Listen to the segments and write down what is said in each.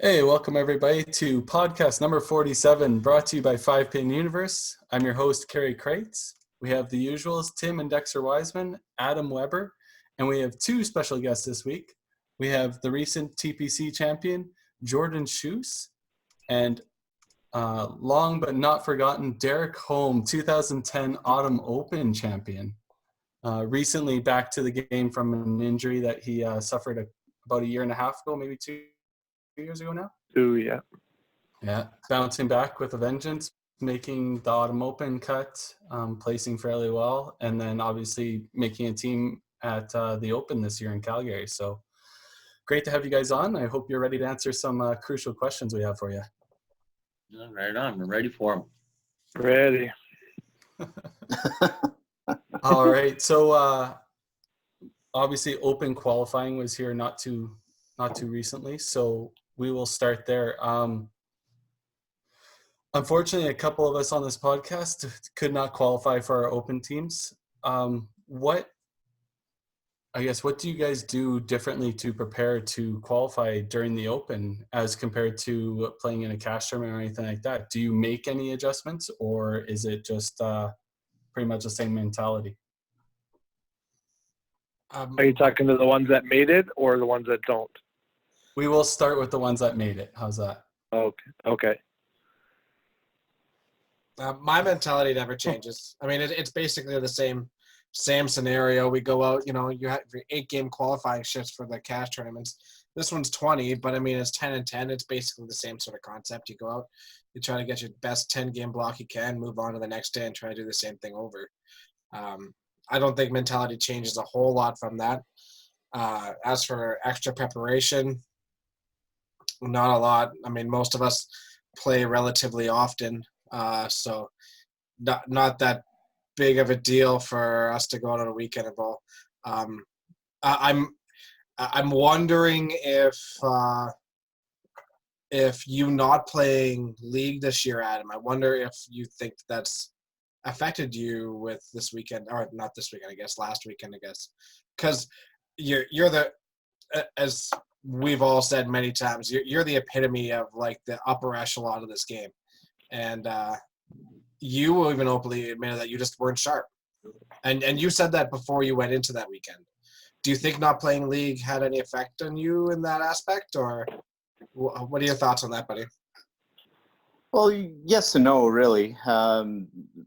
Hey, welcome everybody to podcast number 47, brought to you by 5-Pin Universe. I'm your host, Karie Kreutz. We have the usuals, Tim and Dexter Wiseman, Adam Weber, and we have two special guests this week. We have the recent TPC champion, Jordon Schuss, and long but not forgotten, Derek Holm, 2010 Autumn Open champion. Recently back to the game from an injury that he suffered about a year and a half ago, maybe 2 years ago now. Yeah. Yeah, bouncing back with a vengeance, making the Autumn Open cut, placing fairly well, and then obviously making a team at the Open this year in Calgary. So great to have you guys on. I hope you're ready to answer some crucial questions we have for you. Right on. We're ready for them. Ready. All right. So obviously Open qualifying was here not too recently. So we will start there. Unfortunately, a couple of us on this podcast could not qualify for our Open teams. What do you guys do differently to prepare to qualify during the Open as compared to playing in a cash tournament or anything like that? Do you make any adjustments, or is it just pretty much the same mentality? Are you talking to the ones that made it or the ones that don't? We will start with the ones that made it. How's that? Okay. My mentality never changes. I mean, it's basically the same scenario. We go out, you have your 8-game qualifying shifts for the cash tournaments. This one's 20, but I mean, it's 10 and 10. It's basically the same sort of concept. You go out, you try to get your best 10-game block you can, move on to the next day and try to do the same thing over. I don't think mentality changes a whole lot from that. As for extra preparation, not a lot. I mean, most of us play relatively often. So not that big of a deal for us to go out on a weekend and bowl. I'm wondering if you not playing league this year, Adam, I wonder if you think that's affected you with this weekend, or not this weekend, I guess, last weekend, I guess, because you're the, as we've all said many times, you're the epitome of like the upper echelon of this game. And you will even openly admit that you just weren't sharp. And you said that before you went into that weekend. Do you think not playing league had any effect on you in that aspect? Or what are your thoughts on that, buddy? Well, yes and no, really.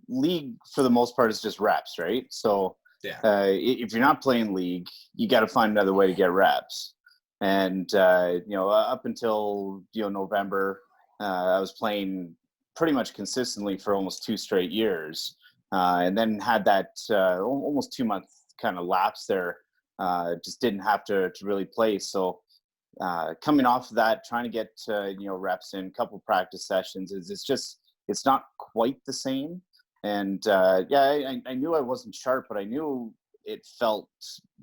League, for the most part, is just reps, right? So Yeah. If you're not playing league, you got to find another way to get reps. And, up until, November, I was playing pretty much consistently for almost 2 straight years, and then had that almost 2-month kind of lapse there. Just didn't have to really play. So coming off of that, trying to get reps in, a couple practice sessions, it's not quite the same. And I knew I wasn't sharp, but I knew it felt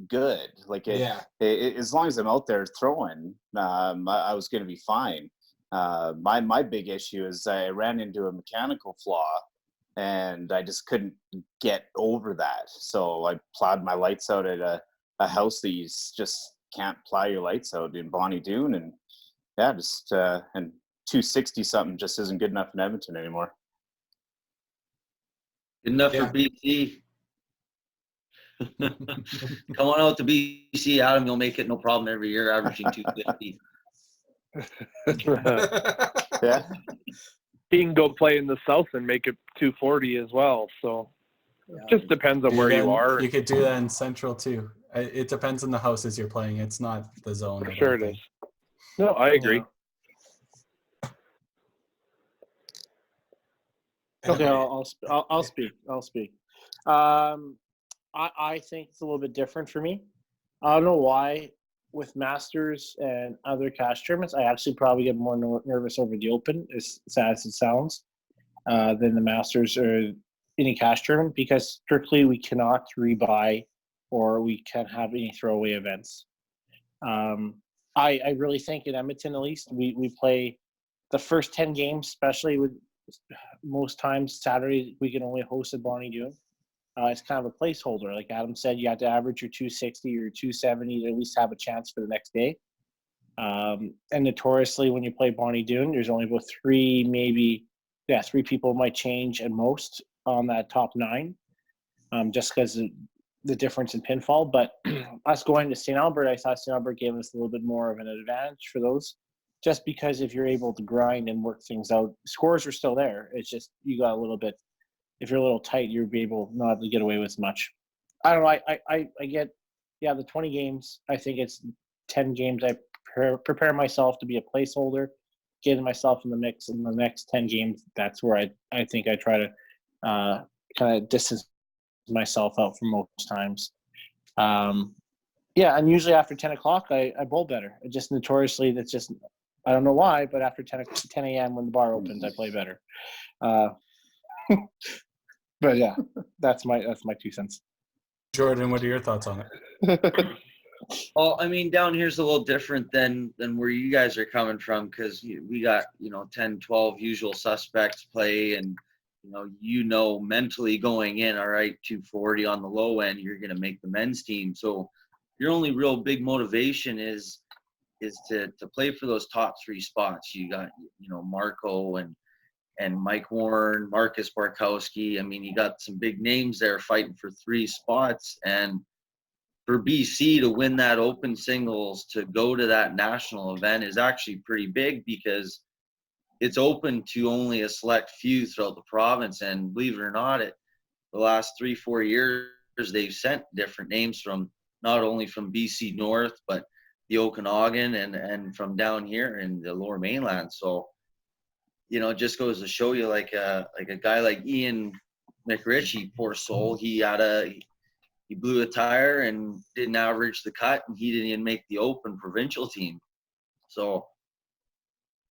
good. Like as long as I'm out there throwing, I was going to be fine. My big issue is I ran into a mechanical flaw and I just couldn't get over that. So I plowed my lights out at a house that you just can't plow your lights out in Bonnie Doon. And and 260 something just isn't good enough in Edmonton anymore. Good enough for BC. Come on out to BC, Adam. You'll make it no problem every year, averaging 250. Yeah. He can go play in the South and make it 240 as well. So it just depends on where you are. You could do that in Central too. It depends on the houses you're playing. It's not the zone. For sure it is. No, I agree. Okay, I'll speak. I think it's a little bit different for me. I don't know why. With Masters and other cash tournaments, I actually probably get more nervous over the Open, as sad as it sounds, than the Masters or any cash tournament, because strictly we cannot rebuy or we can't have any throwaway events. I really think in Edmonton, at least, we play the first 10 games, especially with most times Saturday we can only host at Bonnie Doon. It's kind of a placeholder. Like Adam said, you have to average your 260 or 270 to at least have a chance for the next day. And notoriously, when you play Bonnie Doon, there's only about three people might change at most on that top 9, just because of the difference in pinfall. But us going to St. Albert, I thought St. Albert gave us a little bit more of an advantage for those, just because if you're able to grind and work things out, scores are still there. It's just you got a little bit. If you're a little tight, you'll be able not to get away with much. I don't know. I get, the 20 games. I think it's 10 games. I prepare myself to be a placeholder, getting myself in the mix in the next 10 games. That's where I think I try to kind of distance myself out for most times. And usually after 10 o'clock, I bowl better. It just notoriously, that's just, I don't know why, but after 10 a.m. when the bar opens, I play better. But yeah, that's my 2 cents. Jordan, what are your thoughts on it? Well, I mean, down here's a little different than where you guys are coming from, because we got 10, 12 usual suspects play, and mentally going in, all right, 240 on the low end, you're going to make the men's team. So your only real big motivation is to play for those top 3 spots. You got Marco and Mike Warren, Marcus Barkowski. I mean, you got some big names there fighting for 3 spots. And for BC to win that open singles, to go to that national event, is actually pretty big, because it's open to only a select few throughout the province. And believe it or not, the last 3-4 years, they've sent different names from not only from BC North, but the Okanagan and from down here in the Lower Mainland. So, it just goes to show you, like a guy like Ian McRitchie, poor soul, he blew a tire and didn't average the cut, and he didn't even make the open provincial team. So,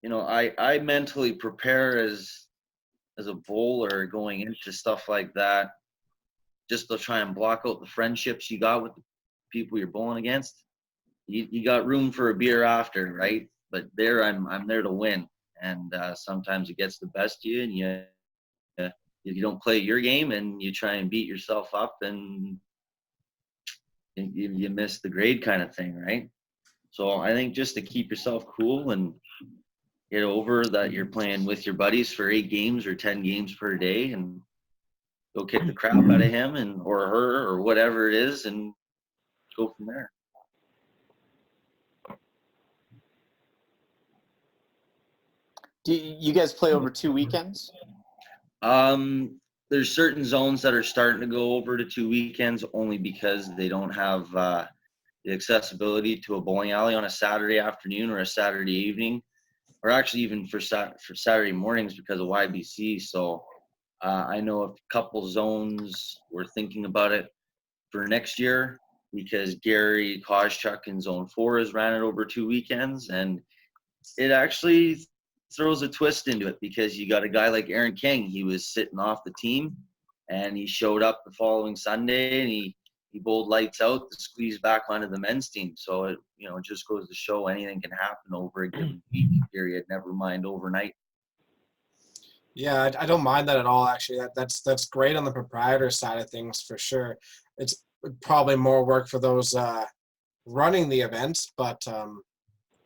I mentally prepare as a bowler going into stuff like that, just to try and block out the friendships you got with the people you're bowling against. You got room for a beer after, right? But there, I'm there to win, and sometimes it gets the best of you, and if you don't play your game and you try and beat yourself up, and you miss the grade, kind of thing, right? So I think just to keep yourself cool and get over that you're playing with your buddies for 8 games or 10 games per day, and go kick the crap out of him or her or whatever it is, and go from there. Do you guys play over 2 weekends? There's certain zones that are starting to go over to 2 weekends, only because they don't have the accessibility to a bowling alley on a Saturday afternoon or a Saturday evening, or actually even for Saturday mornings, because of YBC. So I know a couple zones were thinking about it for next year, because Gary Koschuk in Zone 4 has ran it over 2 weekends, and it actually throws a twist into it, because you got a guy like Aaron King. He was sitting off the team, and he showed up the following Sunday, and he bowled lights out to squeeze back onto the men's team. So it just goes to show anything can happen over a given week period, never mind overnight. Yeah, I don't mind that at all, actually. That's great on the proprietor side of things, for sure. It's probably more work for those running the events, but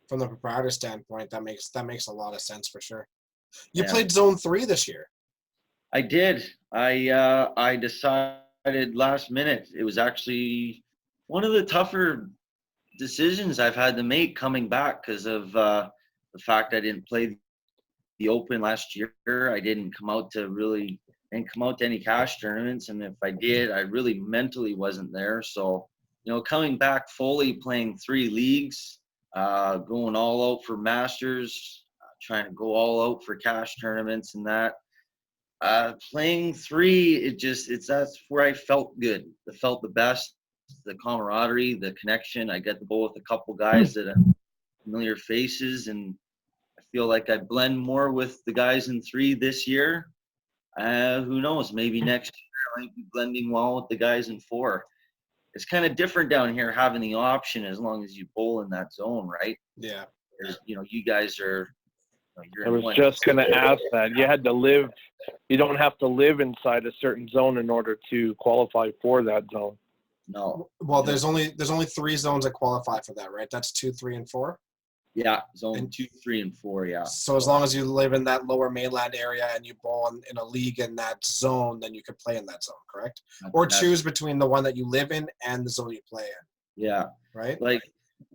from the proprietor standpoint, that makes a lot of sense, for sure. You played Zone 3 this year. I did. I decided last minute. It was actually one of the tougher decisions I've had to make coming back, because of the fact I didn't play the Open last year. I didn't come out to any cash tournaments, and if I did, I really mentally wasn't there. So, coming back fully, playing 3 leagues, going all out for Masters, trying to go all out for cash tournaments and that. Playing 3, that's where I felt good. I felt the best, the camaraderie, the connection. I get to bowl with a couple guys that are familiar faces, and I feel like I blend more with the guys in 3 this year. Who knows? Maybe next year I might be blending well with the guys in 4. It's kind of different down here, having the option as long as you bowl in that zone, right? Yeah. You guys are. I was just going to ask that. You had to live. You don't have to live inside a certain zone in order to qualify for that zone. No. Well, there's only 3 zones that qualify for that, right? That's 2, 3, and 4. Yeah, zone And- 2, 3, and 4. Yeah. So as long as you live in that lower mainland area and you bowl in a league in that zone, then you could play in that zone, correct? Or That's- choose between the one that you live in and the zone you play in, Yeah. right? Like,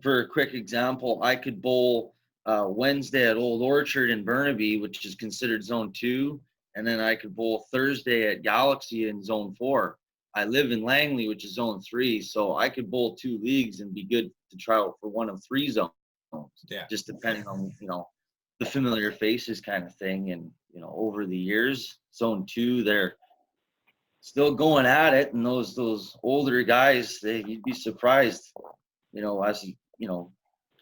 for a quick example, I could bowl Wednesday at Old Orchard in Burnaby, which is considered zone 2, and then I could bowl Thursday at Galaxy in zone 4. I live in Langley, which is zone 3, so I could bowl 2 leagues and be good to try out for one of 3 zones. Yeah. Just depending on, the familiar faces kind of thing. And, over the years, zone 2, they're still going at it. And those older guys, you'd be surprised,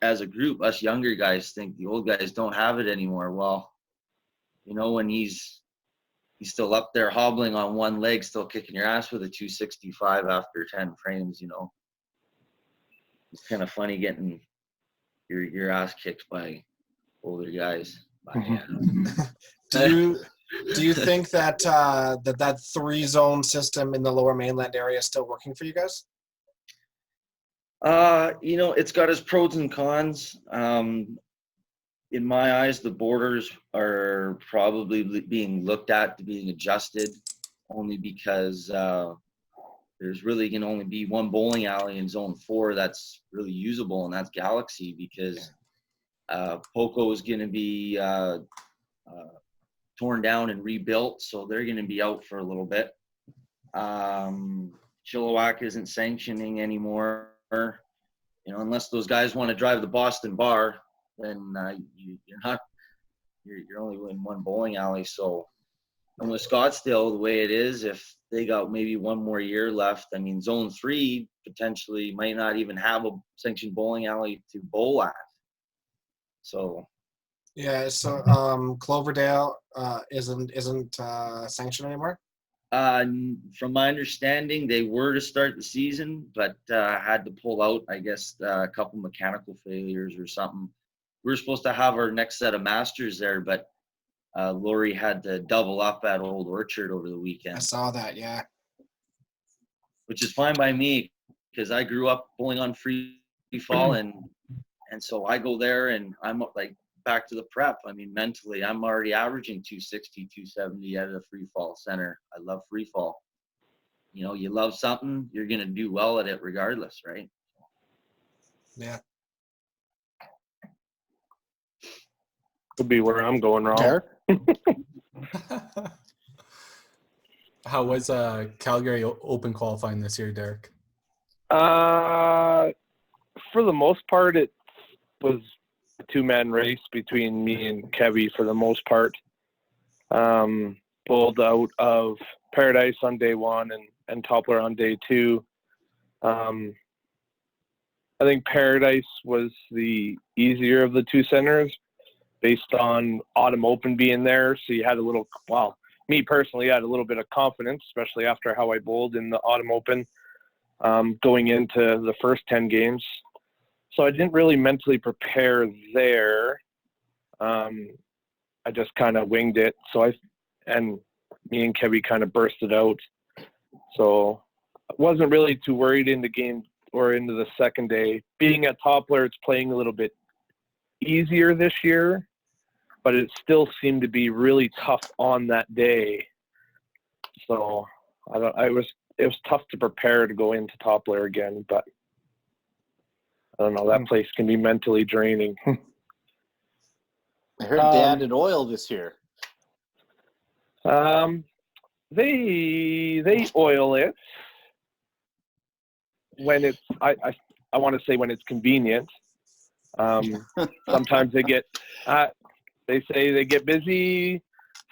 as a group, us younger guys think the old guys don't have it anymore. Well, when he's still up there hobbling on one leg, still kicking your ass with a 265 after 10 frames, It's kind of funny getting your ass kicked by older guys. But, yeah. Do you think that that 3-zone system in the lower mainland area is still working for you guys? It's got its pros and cons. In my eyes, the borders are probably being looked at to being adjusted, only because there's really going to only be one bowling alley in zone 4 that's really usable, and that's Galaxy, because Poco is going to be torn down and rebuilt, so they're going to be out for a little bit. Chilliwack isn't sanctioning anymore. Unless those guys want to drive the Boston Bar, then you're only in one bowling alley. So, and with Scottsdale the way it is, if they got maybe one more year left, I mean, zone 3 potentially might not even have a sanctioned bowling alley to bowl at. So Yeah. So Cloverdale isn't sanctioned anymore. From my understanding, they were to start the season, but had to pull out, I guess, a couple mechanical failures or something. We were supposed to have our next set of Masters there, but Lori had to double up at Old Orchard over the I weekend, saw that. Yeah. which is fine by me because I grew up bowling on free fall, and so I go there and I'm like back to the prep. I mean, mentally, I'm already averaging 260, 270 out of the free fall center. I love free fall. You love something, you're going to do well at it regardless, right? Yeah. Could be where I'm going wrong. Derek? How was Calgary Open qualifying this year, Derek? For the most part, it was a 2-man race between me and Kevy for the most part. Bowled out of Paradise on day 1 and Toppler on day 2. I think Paradise was the easier of the 2 centers based on Autumn Open being there. So you had me personally, I had a little bit of confidence, especially after how I bowled in the Autumn Open going into the first 10 games. So I didn't really mentally prepare there. I just kind of winged it. And me and Kevy kind of bursted out. So I wasn't really too worried in the game or into the second day. Being at Toppler, it's playing a little bit easier this year, but it still seemed to be really tough on that day. So it was tough to prepare to go into Toppler again, but I don't know, that place can be mentally draining. I heard they added oil this year. They oil it when it's I want to say when it's convenient. Sometimes they get they say they get busy,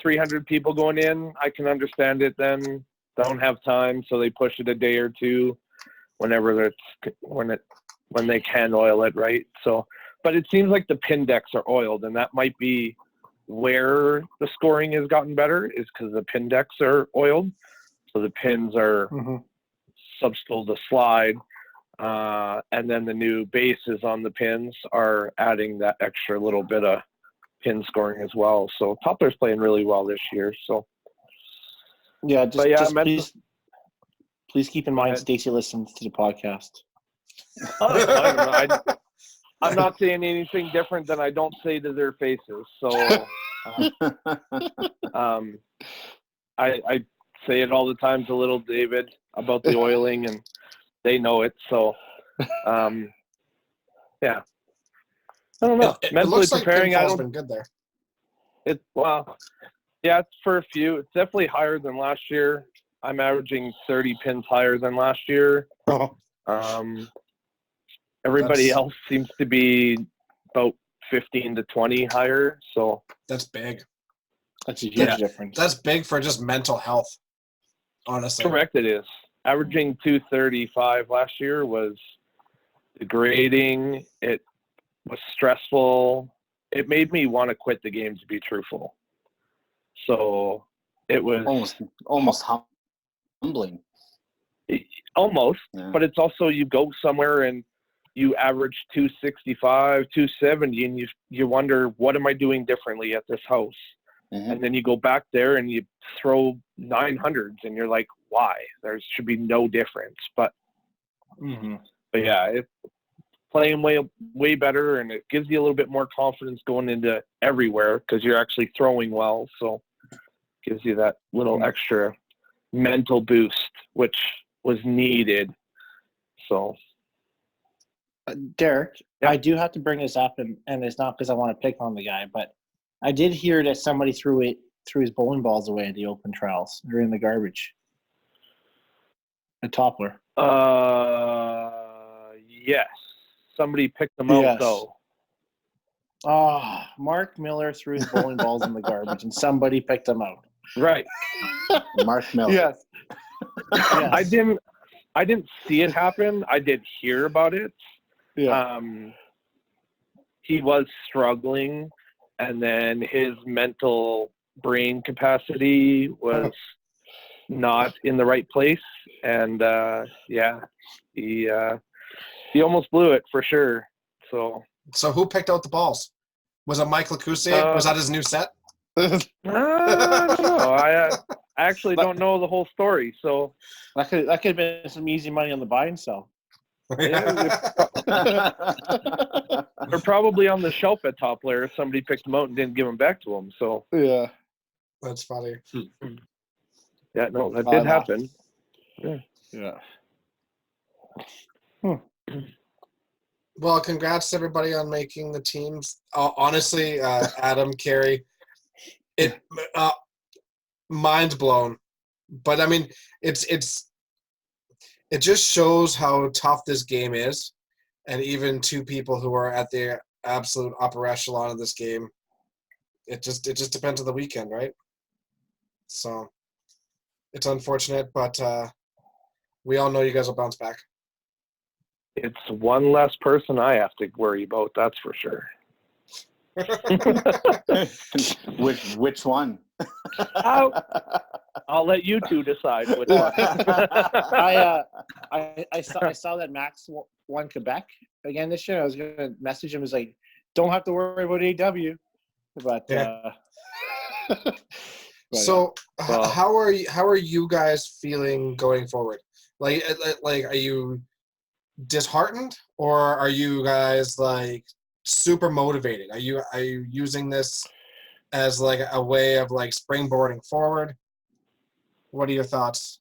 300 people going in. I can understand it then. Don't have time, so they push it a day or two when they can oil it, right? So, but it seems like the pin decks are oiled, and that might be where the scoring has gotten better, is because the pin decks are oiled. So the pins are substill to slide, and then the new bases on the pins are adding that extra little bit of pin scoring as well. So Toppler's playing really well this year. So yeah, just please keep in mind Stacy listens to the podcast. I I'm not saying anything different than I don't say to their faces. So I say it all the time to little David about the oiling, and they know it. So yeah. I don't know. It Mentally looks like preparing, I pinfall's don't. been good there. Yeah, it's for a few. It's definitely higher than last year. I'm averaging 30 pins higher than last year. Everybody else seems to be about 15 to 20 higher. So that's big. That's a huge difference. That's big for just mental health, honestly. correct, it is. Averaging 235 last year was degrading. It was stressful. It made me want to quit the game, to be truthful. So it was almost humbling. Almost, Yeah. but it's also you go somewhere and you average 265, 270, and you wonder, what am I doing differently at this house? Mm-hmm. And then you go back there and you throw 900s, and you're like, why? There should be no difference. But yeah, it's playing way better, and it gives you a little bit more confidence going into everywhere because you're actually throwing well. So it gives you that little extra mental boost, which was needed. So Derek, Yeah. I do have to bring this up, and it's not because I want to pick on the guy, but I did hear that somebody threw his bowling balls away at the open trials. They're in the garbage. A toppler. Yes. Somebody picked them out, Yes. though. Mark Miller threw his bowling balls in the garbage, and somebody picked them out. Right. Mark Miller. Yes. I didn't see it happen. I did hear about it. Yeah. He was struggling, and then his mental brain capacity was not in the right place, and he almost blew it for sure. So who picked out the balls? Was it Mike Lacusier? Was that his new set? I don't know. I actually don't know the whole story. So That could have been some easy money on the buy and sell. they're probably on the shelf at Top Layer if somebody picked them out and didn't give them back to him. So Yeah. That's funny. yeah, no, that did happen. Yeah. Well, congrats to everybody on making the teams. Honestly, Adam, Karie, it mind blown. But I mean, it just shows how tough this game is, and even two people who are at the absolute upper echelon of this game, it just depends on the weekend, right? So it's unfortunate, but we all know you guys will bounce back. It's one less person I have to worry about, that's for sure. Which one? I'll let you two decide which one. I saw that Max won Quebec again this year. I was gonna message him. It's like, don't have to worry about AW, but Yeah. But, so how are you guys feeling going forward? Like are you disheartened, or are you guys like super motivated? Are you using this as like a way of like springboarding forward? What are your thoughts?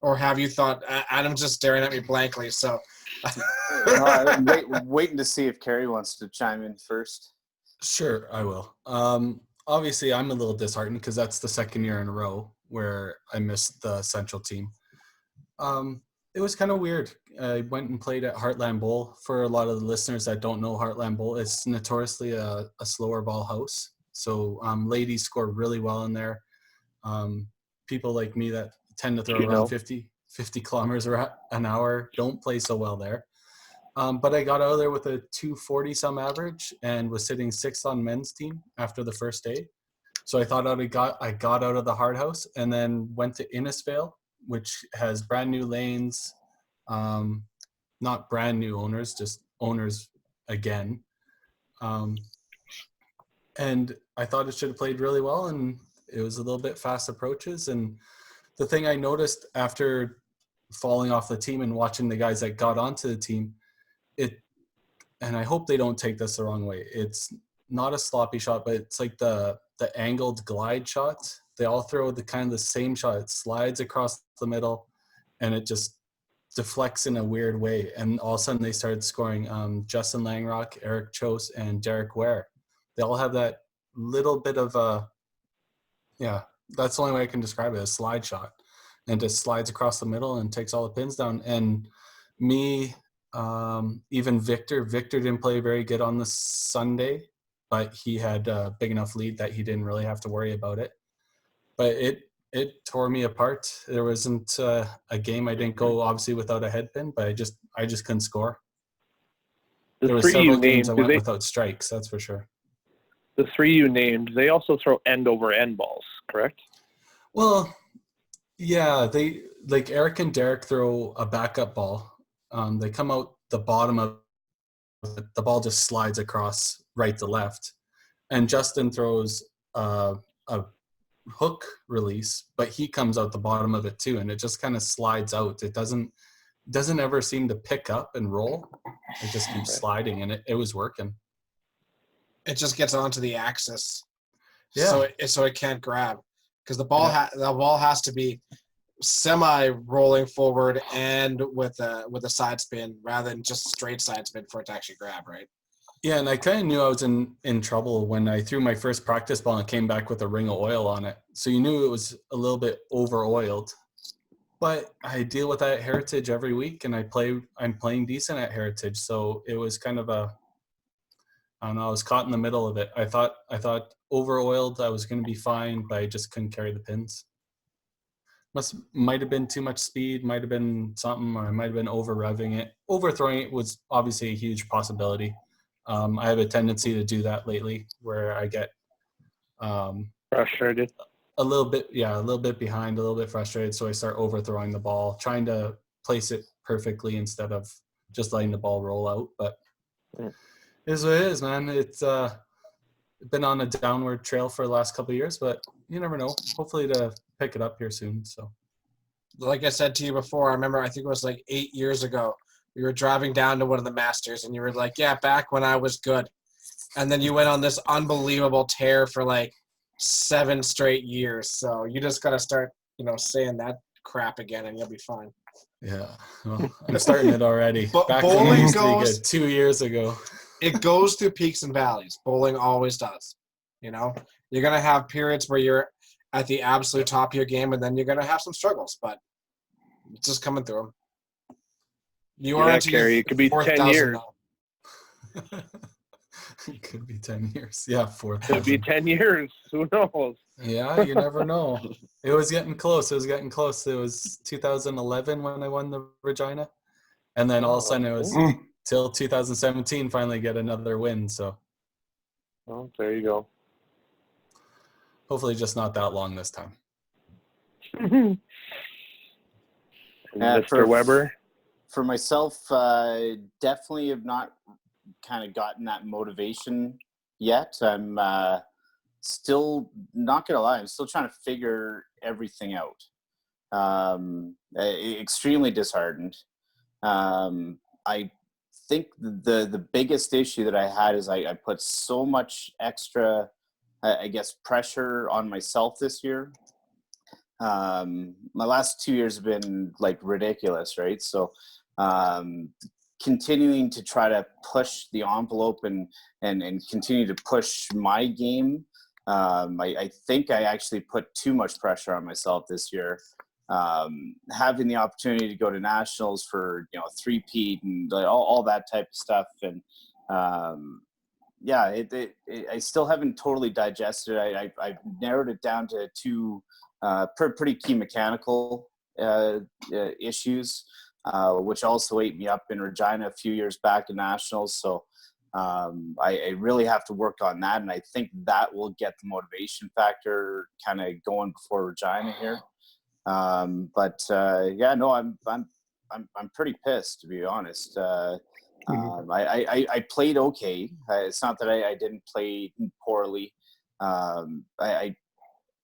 Or have you thought? Adam's just staring at me blankly. So I'm waiting to see if Karie wants to chime in first. Sure, I will. Obviously, I'm a little disheartened because that's the second year in a row where I missed the Central team. It was kind of weird. I went and played at Heartland Bowl. For a lot of the listeners that don't know Heartland Bowl, it's notoriously a slower ball house. So ladies score really well in there. People like me that tend to throw around 50 kilometers an hour don't play so well there. But I got out of there with a 240 some average and was sitting sixth on men's team after the first day. So I thought I got out of the hard house and then went to Innisfail, which has brand new lanes, not brand new owners, just owners again. And I thought it should have played really well, and it was a little bit fast approaches. And the thing I noticed after falling off the team and watching the guys that got onto the team, and I hope they don't take this the wrong way. It's not a sloppy shot, but it's like the angled glide shot. They all throw the kind of the same shot. It slides across the middle, and it just deflects in a weird way. And all of a sudden they started scoring. Justin Langrock, Eric Chose, and Derek Ware. They all have that little bit of a, that's the only way I can describe it, a slide shot. And just slides across the middle and takes all the pins down. And me, even Victor didn't play very good on the Sunday, but he had a big enough lead that he didn't really have to worry about it. But it tore me apart. There wasn't a game I didn't go obviously without a head pin, but I just couldn't score. There were several games I went without strikes, that's for sure. The three you named, they also throw end over end balls, correct? Well, yeah, they like Eric and Derek throw a backup ball. They come out the bottom of it, the ball just slides across right to left, and Justin throws a hook release, but he comes out the bottom of it too, and it just kind of slides out. It doesn't ever seem to pick up and roll. It just keeps sliding, and it was working. It just gets onto the axis, Yeah. so it can't grab, because the ball has to be semi rolling forward and with a side spin rather than just straight side spin for it to actually grab, right? Yeah, and I kind of knew I was in trouble when I threw my first practice ball and came back with a ring of oil on it. So you knew it was a little bit over oiled. But I deal with that at Heritage every week, and I'm playing decent at Heritage, so it was kind of I don't know, I was caught in the middle of it. I thought over oiled I was going to be fine, but I just couldn't carry the pins. Might have been too much speed, might have been something, or I might have been over revving it. Overthrowing it was obviously a huge possibility. I have a tendency to do that lately, where I get Frustrated. a little bit behind, a little bit frustrated, so I start overthrowing the ball, trying to place it perfectly instead of just letting the ball roll out. But it is what it is, man. It's been on a downward trail for the last couple of years, but you never know. Hopefully to pick it up here soon. So, like I said to you before, I remember, I think it was like 8 years ago, we were driving down to one of the Masters, and you were like, yeah, back when I was good. And then you went on this unbelievable tear for like 7 straight years. So you just got to start, saying that crap again, and you'll be fine. yeah, well, I'm starting it already. But back when I used to be good 2 years ago. It goes through peaks and valleys. Bowling always does. You're going to have periods where you're at the absolute top of your game, and then you're going to have some struggles, but it's just coming through them. You are Carrie, it could be 10 years. It could be 10 years. Yeah, 4,000. Could be 10 years. Who knows? Yeah, you never know. It was getting close. It was 2011 when I won the Regina. And then all of a sudden it was till 2017 finally get another win. So, well, there you go. Hopefully just not that long this time. Mr. Weber? For myself, definitely have not kind of gotten that motivation yet. I'm still, not gonna lie, I'm still trying to figure everything out. Extremely disheartened. I think the biggest issue that I had is I put so much extra, I guess, pressure on myself this year. My last 2 years have been like ridiculous, right? So continuing to try to push the envelope and continue to push my game. I think I actually put too much pressure on myself this year. Having the opportunity to go to nationals for, three-peat and all that type of stuff. And I still haven't totally digested it. I've narrowed it down to two pretty key mechanical issues, which also ate me up in Regina a few years back in nationals. So I really have to work on that, and I think that will get the motivation factor kind of going before Regina here. I'm pretty pissed, to be honest. I played okay. It's not that I didn't play poorly.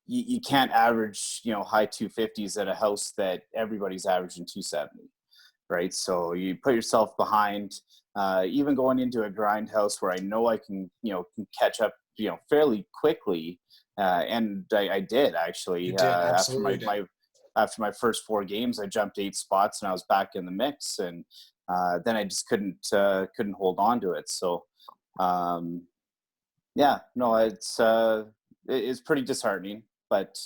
You can't average, high 250s at a house that everybody's averaging 270. right? So you put yourself behind, even going into a grind house where I know I can, can catch up, fairly quickly. And I did actually. You did, absolutely did. After my first 4 games, I jumped 8 spots and I was back in the mix. And then I just couldn't hold on to it. So, it's pretty disheartening, but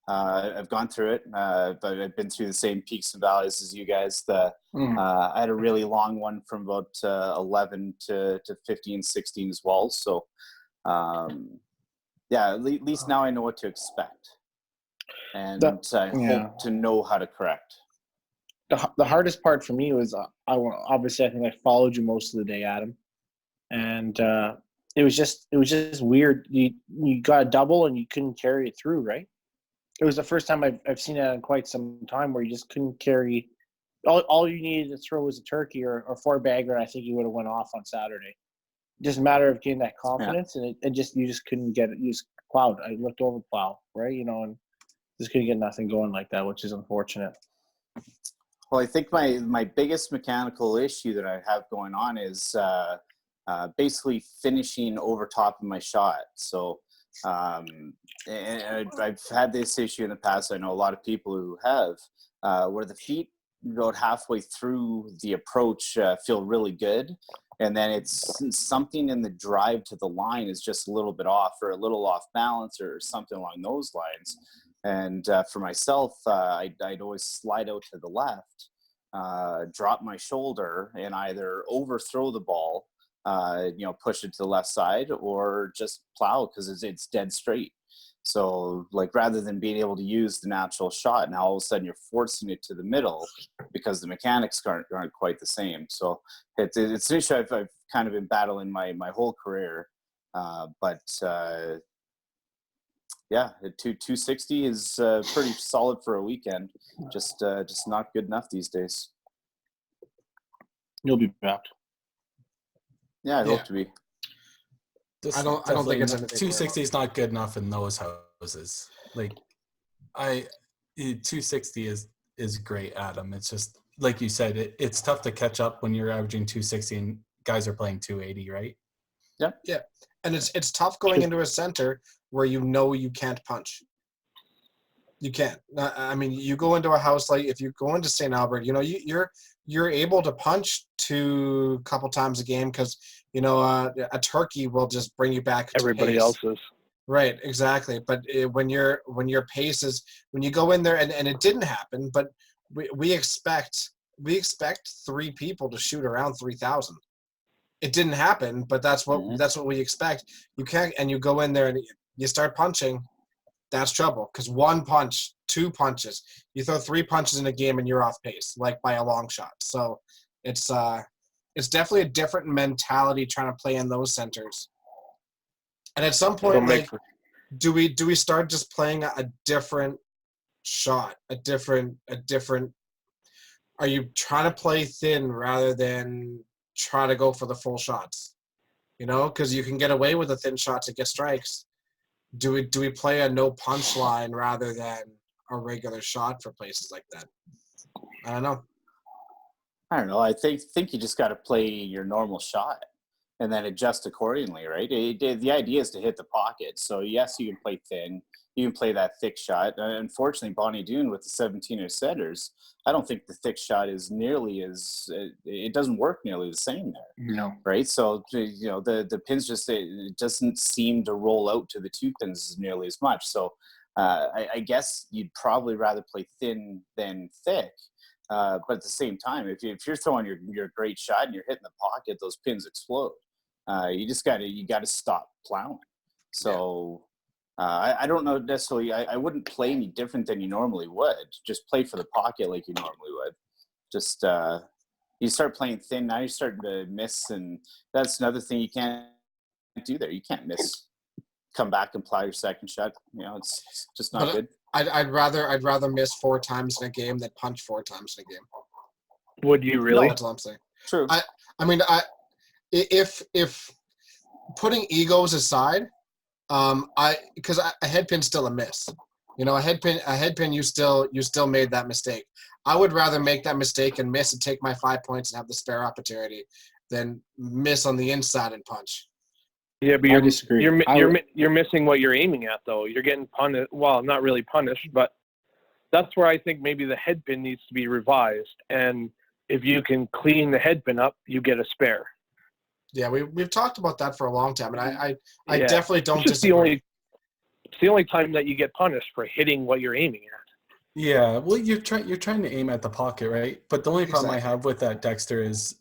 I've gone through it. But I've been through the same peaks and valleys as you guys. I had a really long one from about 11 to 15, 16 as well. So, at least now I know what to expect. And I hope to know how to correct. The hardest part for me was obviously I think I followed you most of the day, Adam, and it was just weird. You got a double and you couldn't carry it through, right? It was the first time I've seen it in quite some time where you just couldn't carry. All you needed to throw was a turkey or 4-bagger, and I think you would have went off on Saturday. Just a matter of getting that confidence, and you just couldn't get it. You just plowed. I looked over plow, right? And just couldn't get nothing going like that, which is unfortunate. Well, I think my biggest mechanical issue that I have going on is basically finishing over top of my shot. So, and I've had this issue in the past. I know a lot of people who have, where the feet about halfway through the approach feel really good, and then it's something in the drive to the line is just a little bit off, or a little off balance, or something along those lines. And for myself, I'd always slide out to the left, drop my shoulder, and either overthrow the ball, push it to the left side, or just plow because it's dead straight. So, rather than being able to use the natural shot, now all of a sudden you're forcing it to the middle because the mechanics aren't quite the same. So it's an issue I've kind of been battling my whole career. But 260 is pretty solid for a weekend. Just not good enough these days. You'll be back. Yeah, I hope to be. This I don't think it's anything 260 is not good enough in those houses. 260 is great, Adam. It's just like you said, it's tough to catch up when you're averaging 260 and guys are playing 280, right? Yeah, and it's tough going into a center where you can't punch. You can't. I mean, you go into a house if you go into St. Albert, you're able to punch a couple times a game because a turkey will just bring you back. Everybody else's. Right, exactly. But when your pace is when you go in there and it didn't happen, but we expect 3 people to shoot around 3,000. It didn't happen, but that's what we expect. You can't, and you go in there and you start punching. That's trouble because 1 punch, 2 punches, you throw 3 punches in a game and you're off pace, by a long shot. So it's definitely a different mentality trying to play in those centers. And at some point, do we start just playing a different shot, a different? Are you trying to play thin rather than try to go for the full shots? Because you can get away with a thin shot to get strikes. Do we play a no punch line rather than a regular shot for places like that? I don't know. I think you just got to play your normal shot and then adjust accordingly, right? The idea is to hit the pocket. So yes, you can play thin. You can play that thick shot. Unfortunately, Bonnie Doon with the 17er setters, I don't think the thick shot is nearly as it doesn't work nearly the same there. No. Right. So the pins it doesn't seem to roll out to the 2 pins nearly as much. So I guess you'd probably rather play thin than thick. But at the same time, if you're throwing your great shot and you're hitting the pocket, those pins explode. You got to stop plowing. So. Yeah. I don't know necessarily. I wouldn't play any different than you normally would. Just play for the pocket like you normally would. Just you start playing thin. Now you're starting to miss, and that's another thing you can't do there. You can't miss. Come back and plow your second shot. It's just not good. I'd rather miss 4 times in a game than punch 4 times in a game. Would you really? No, that's what I'm saying. True. I mean, if putting egos aside. Because a head pin's still a miss. A head pin, you still made that mistake. I would rather make that mistake and miss and take my 5 points and have the spare opportunity than miss on the inside and punch. Yeah, but I disagree. you're missing what you're aiming at, though. You're getting punished. Well, not really punished, but that's where I think maybe the head pin needs to be revised. And if you can clean the head pin up, you get a spare. Yeah, we've talked about that for a long time, and I Yeah. definitely don't It's just disagree. it's the only time that you get punished for hitting what you're aiming at. Yeah, well, you're trying to aim at the pocket, right? But the only problem I have with that, Dexter, is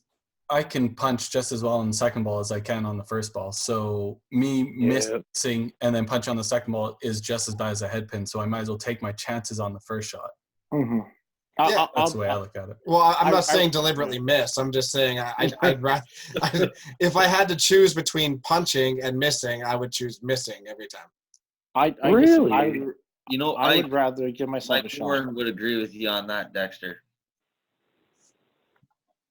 I can punch just as well on the second ball as I can on the first ball. So me missing and then punch on the second ball is just as bad as a head pin. So I might as well take my chances on the first shot. Mm-hmm. Yeah, That's the way I look at it. Well, I'm not saying deliberately miss. I'm just saying I'd rather if I had to choose between punching and missing, I would choose missing every time. I would rather give myself a Mike shot. Warren would agree with you on that, Dexter.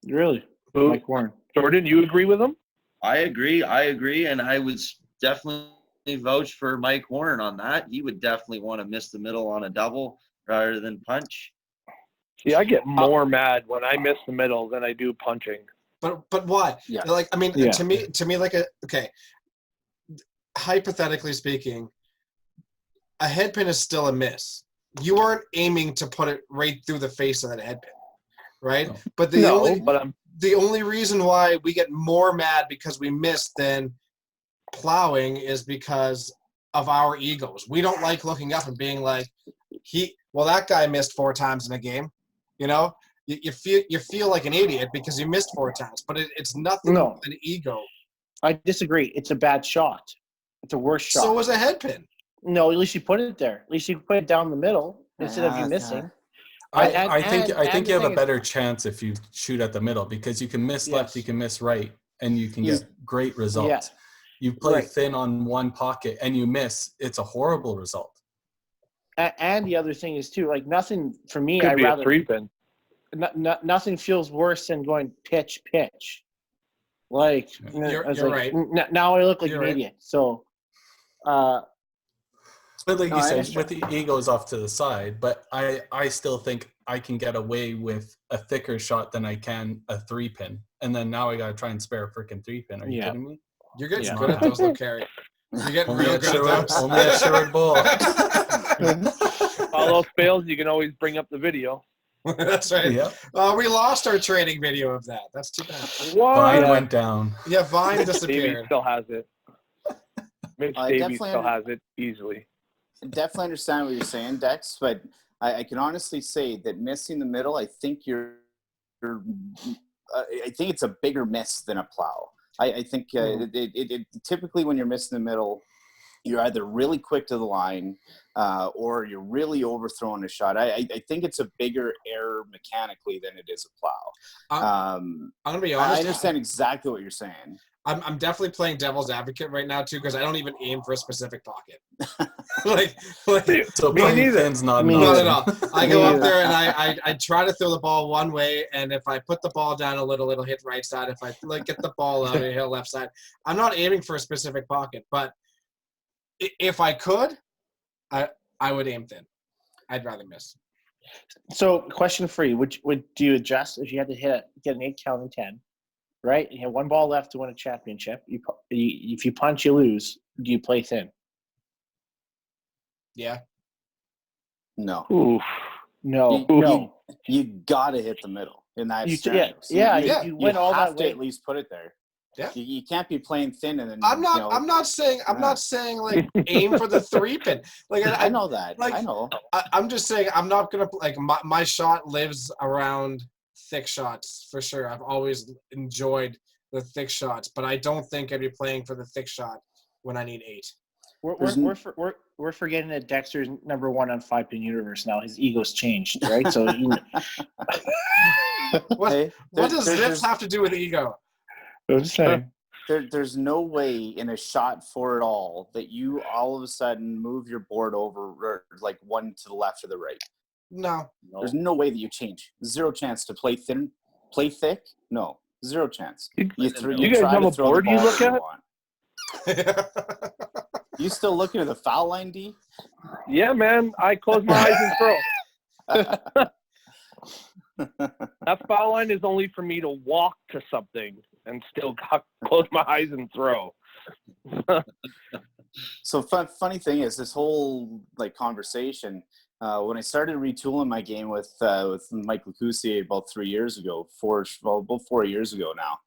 Really? Mike Warren. Jordan, you agree with him? I agree, and I would definitely vouch for Mike Warren on that. He would definitely want to miss the middle on a double rather than punch. See, I get more mad when I miss the middle than I do punching. But why? Yeah. Like, I mean, Yeah. to me, like hypothetically speaking, a head pin is still a miss. You aren't aiming to put it right through the face of that head pin, right? No. But the only reason why we get more mad because we missed than plowing is because of our egos. We don't like looking up and being like, that guy missed 4 times in a game. You know, you feel like an idiot because you missed 4 times, but it's nothing but an ego. I disagree. It's a bad shot. It's a worse shot. So is a head pin. No, at least you put it there. At least you put it down the middle instead of you missing. I think you have a better chance if you shoot at the middle because you can miss left, you can miss right, and you can get great results. Yeah. You play thin on one pocket and you miss, it's a horrible result. And the other thing is too, like nothing for me. Could be rather a 3-pin. nothing feels worse than going pitch. Like You're right. Now I look like an idiot. So, but like you said, with the egos off to the side, but I still think I can get away with a thicker shot than I can a 3-pin, and then now I got to try and spare a freaking 3-pin. Are you kidding me? You're getting good at those, though, Karie. You're getting real good at those. Only a short ball. All else fails, you can always bring up the video. That's right. Yep. We lost our training video of that. That's too bad. Vine went down. Yeah, Vine Davey disappeared. still has it. Mitch Davey still has it easily. Definitely understand what you're saying, Dex, but I can honestly say that missing the middle, I think I think it's a bigger miss than a plow. I think it typically when you're missing the middle, you're either really quick to the line or you're really overthrowing a shot. I think it's a bigger error mechanically than it is a plow. I'm gonna be honest. I understand exactly what you're saying. I'm definitely playing devil's advocate right now too because I don't even aim for a specific pocket. like so playing thin's not an not option. at all. I go up there and I try to throw the ball one way, and if I put the ball down a little, it'll hit right side. If I get the ball out, it'll hit left side. I'm not aiming for a specific pocket, but if I could, I would aim thin. I'd rather miss. So, question for you: Would do you adjust if you had to get an 8 count in 10? Right, you have 1 ball left to win a championship. If you punch, you lose. Do you play thin? Yeah. No. Oof. No. You gotta hit the middle in that scenario. You win all that way. At least put it there. Yeah. You can't be playing thin and then. I'm not saying like aim for the 3-pin. Like I know that. Like, I know. I'm just saying I'm not gonna like my shot lives around thick shots for sure. I've always enjoyed the thick shots, but I don't think I'd be playing for the thick shot when I need 8. We're forgetting that Dexter's number 1 on 5-pin universe now. His ego's changed, right? So what does this have to do with ego? I'm just saying. There's no way in a shot for it all that you all of a sudden move your board over or like 1 to the left or the right. No. There's no way that you change. 0 chance to play thin, play thick. No, 0 chance. You guys have a board you look at? You still looking at the foul line, D? Yeah, man. I close my eyes and throw. That foul line is only for me to walk to something and still close my eyes and throw. So funny thing is, this whole like conversation, when I started retooling my game with Mike Lacusier about 3 years ago, about 4 years ago now,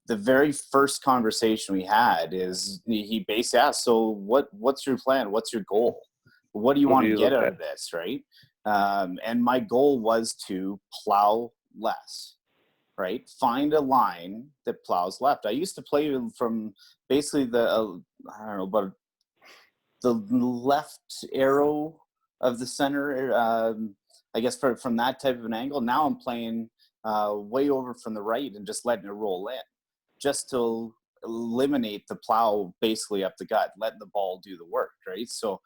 the very first conversation we had is he basically asked, so what's your plan? What's your goal? What do you want to get out of this, right? And my goal was to plow less, right? Find a line that plows left. I used to play from basically but the left arrow of the center, I guess from that type of an angle. Now I'm playing way over from the right and just letting it roll in, just to eliminate the plow basically up the gut, letting the ball do the work, right? So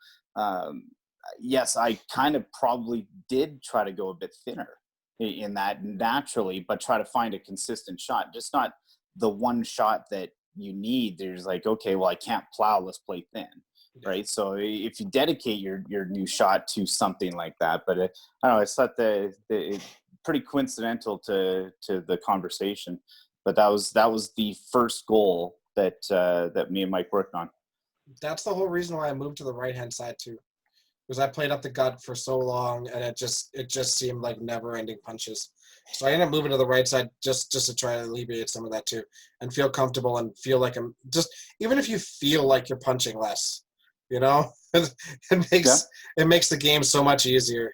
yes, I kind of probably did try to go a bit thinner in that naturally, but try to find a consistent shot, just not the one shot that you need. There's like, okay, well, I can't plow, let's play thin, right? So if you dedicate your new shot to something like that, but I don't know, it's not pretty coincidental to the conversation, but that was the first goal that me and Mike worked on. That's the whole reason why I moved to the right-hand side too. Because I played up the gut for so long, and it just seemed like never-ending punches. So I ended up moving to the right side just to try to alleviate some of that too, and feel comfortable and feel like I'm just, even if you feel like you're punching less, you know, it makes the game so much easier,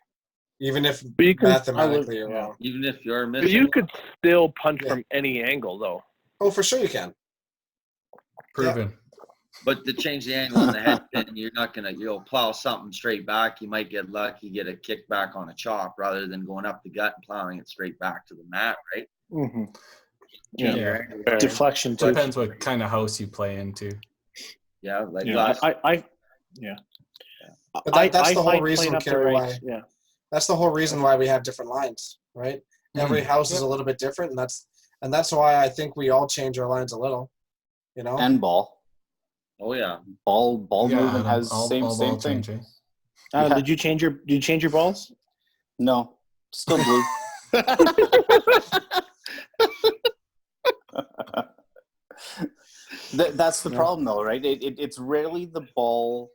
even if mathematically you're wrong. Even if you're But missing. you could still punch from any angle, though. Oh, for sure you can. Proven. Yeah. But to change the angle on the head pin, you're not gonna, you'll plow something straight back. You might get lucky, get a kickback on a chop rather than going up the gut and plowing it straight back to the mat, right? Mm-hmm. Change Yeah. your angle. Deflection too. Depends what kind of house you play into. Yeah, like Yeah, last. But that's the whole find reason, playing up the Karie, right. why. Yeah. That's the whole reason why we have different lines, right? Every house is a little bit different, and that's why I think we all change our lines a little, you know. And ball. Oh yeah. Ball movement has all same ball thing. changing. Yeah. Did you change your balls? No, still blue. That's the problem, though, right? It's rarely the ball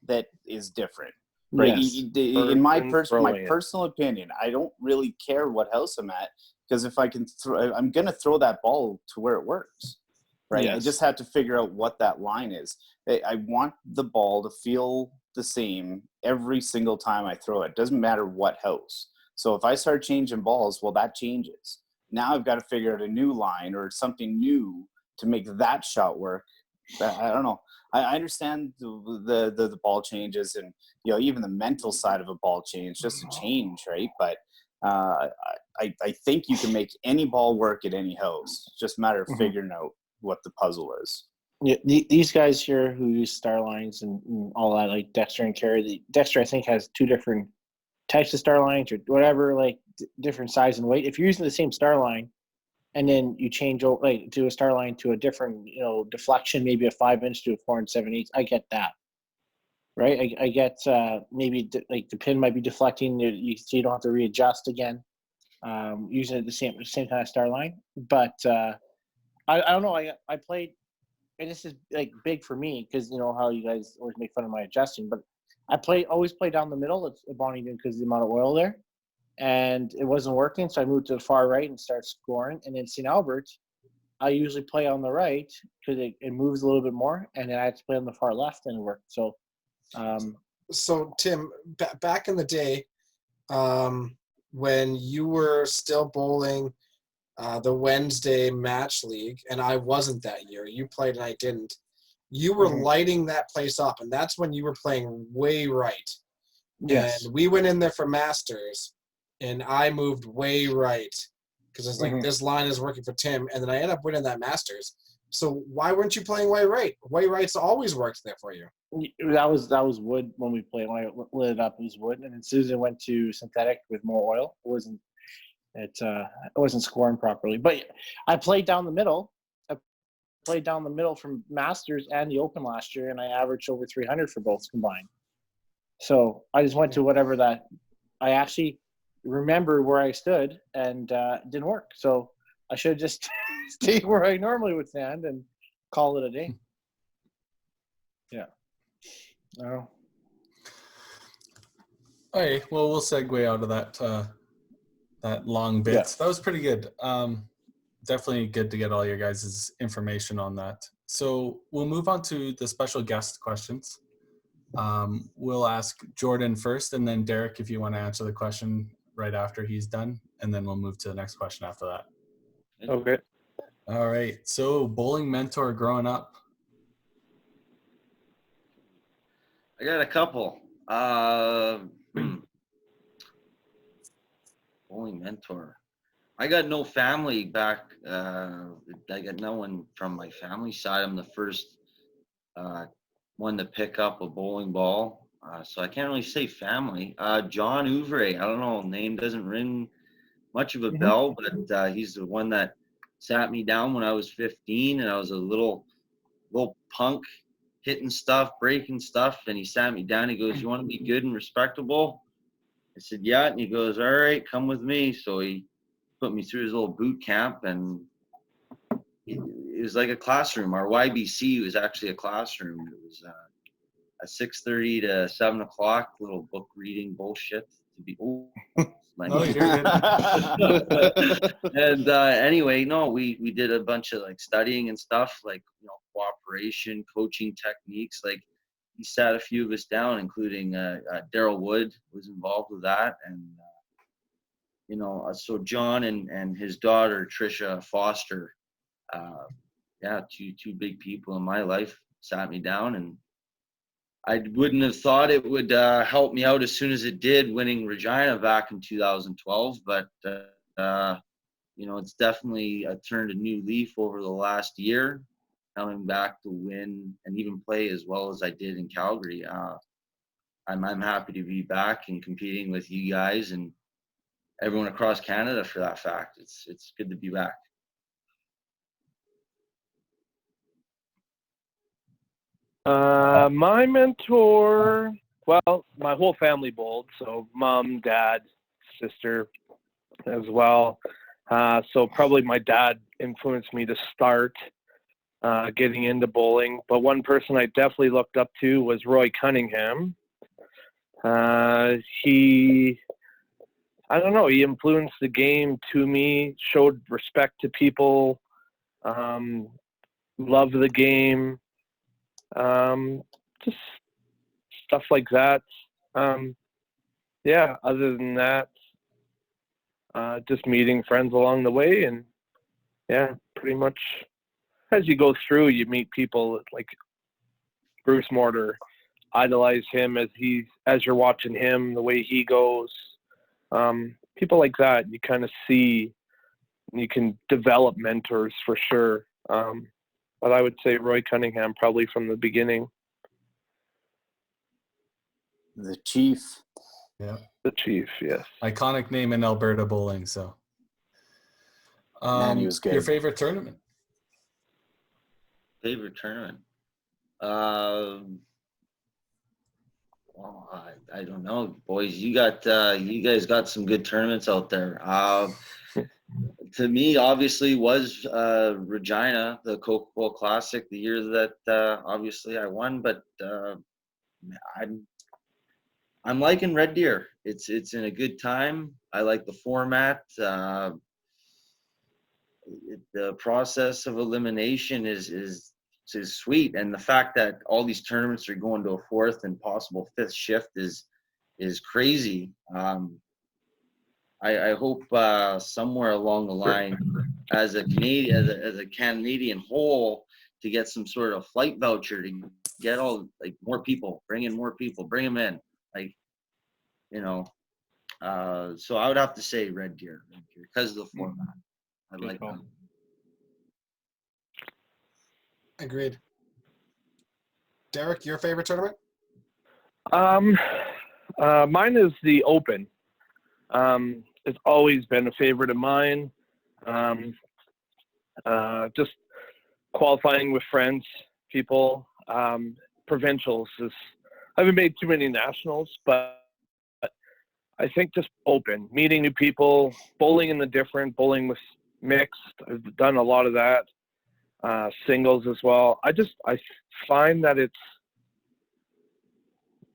that is different, right? Yes. In my personal opinion, I don't really care what house I'm at, because if I can I'm going to throw that ball to where it works, right? Yes. I just have to figure out what that line is. I want the ball to feel the same every single time I throw it. Doesn't matter what house. So if I start changing balls, well, that changes. Now I've got to figure out a new line or something new to make that shot work. I don't know. I understand the ball changes, and even the mental side of a ball change, just a change, right? But I think you can make any ball work at any house. It's just a matter of figuring out what the puzzle is. Yeah, these guys here who use star lines and all that, like Dexter and Karie. Dexter, I think, has two different types of star lines or whatever, like different size and weight. If you're using the same star line, and then you change like to a star line to a different, deflection, maybe a 5-inch to a 4 7/8. I get that, right? I get maybe like the pin might be deflecting, so you don't have to readjust again, using it the same kind of star line. But I don't know. I played, and this is like big for me because how you guys always make fun of my adjusting, but I always play down the middle. It's Bonnie did because of the amount of oil there. And it wasn't working, so I moved to the far right and started scoring. And in St. Albert, I usually play on the right because it moves a little bit more, and then I had to play on the far left, and it worked. So, So Tim, back in the day, when you were still bowling the Wednesday match league, and I wasn't that year, you played and I didn't. You were lighting that place up, and that's when you were playing way right. yes, And we went in there for Masters, and I moved way right because it's like this line is working for Tim, and then I ended up winning that Masters. So why weren't you playing way right? Way right's always worked there for you. that was wood when we played. When I lit it up, it was wood, and then Susan went to synthetic with more oil. It wasn't scoring properly. But I played down the middle. I played down the middle from Masters and the Open last year, and I averaged over 300 for both combined. So I just went to whatever that. I actually remember where I stood, and it didn't work. So I should have just stayed where I normally would stand and call it a day. Yeah. No. All right. Well, we'll segue out of that long bit. Yeah. That was pretty good. Definitely good to get all your guys' information on that. So we'll move on to the special guest questions. We'll ask Jordan first, and then Derek, if you want to answer the question right after he's done, and then we'll move to the next question after that. Okay. All right. So bowling mentor growing up. I got a couple. Bowling mentor. I got no family back. I got no one from my family side. I'm the first one to pick up a bowling ball. So I can't really say family. John Ouvray, I don't know, name doesn't ring much of a bell, but he's the one that sat me down when I was 15 and I was a little punk hitting stuff, breaking stuff. And he sat me down. He goes, "You want to be good and respectable?" I said, "Yeah." And he goes, "All right, come with me." So he put me through his little boot camp, and it was like a classroom. Our YBC was actually a classroom. It was a 6:30 to 7 o'clock little book reading bullshit to be No, you're good. and anyway, no, we did a bunch of like studying and stuff, like, you know, cooperation, coaching techniques. Like, he sat a few of us down, including Daryl Wood was involved with that, and you know, so John and his daughter Trisha Foster, yeah, two big people in my life sat me down, and I wouldn't have thought it would help me out as soon as it did, winning Regina back in 2012. But you know, it's definitely turned a new leaf over the last year, coming back to win and even play as well as I did in Calgary. I'm happy to be back and competing with you guys and everyone across Canada for that fact. It's good to be back. My mentor, well, my whole family bowled, so mom, dad, sister as well. So probably my dad influenced me to start getting into bowling. But one person I definitely looked up to was Roy Cunningham. He, I don't know, he influenced the game to me, showed respect to people, loved the game. Just stuff like that. Yeah, other than that, just meeting friends along the way, and yeah, pretty much as you go through, you meet people like Bruce Mortar, idolize him as you're watching him, the way he goes. People like that, you kind of see, you can develop mentors for sure. But I would say Roy Cunningham probably from the beginning. The Chief. Yeah. The Chief, yes. Iconic name in Alberta bowling. So, Man, he was good. Your favorite tournament? Favorite tournament? Well, I don't know, boys. You guys got some good tournaments out there. To me, obviously, was Regina, the Coca-Cola Classic, the year that obviously I won. But I'm liking Red Deer. It's in a good time. I like the format. The process of elimination is sweet, and the fact that all these tournaments are going to a fourth and possible fifth shift is crazy. I hope somewhere along the line, as a Canadian, as a Canadian whole, to get some sort of flight voucher to get all, like, more people, bring in more people, bring them in, like, you know. So I would have to say Red Deer because of the format. I like that. Agreed. Derek, your favorite tournament? Mine is the Open. It's always been a favorite of mine. Just qualifying with friends, people. Provincials I haven't made too many nationals, but I think just open, meeting new people, bowling in the different, bowling with mixed. I've done a lot of that. Singles as well. I find that it's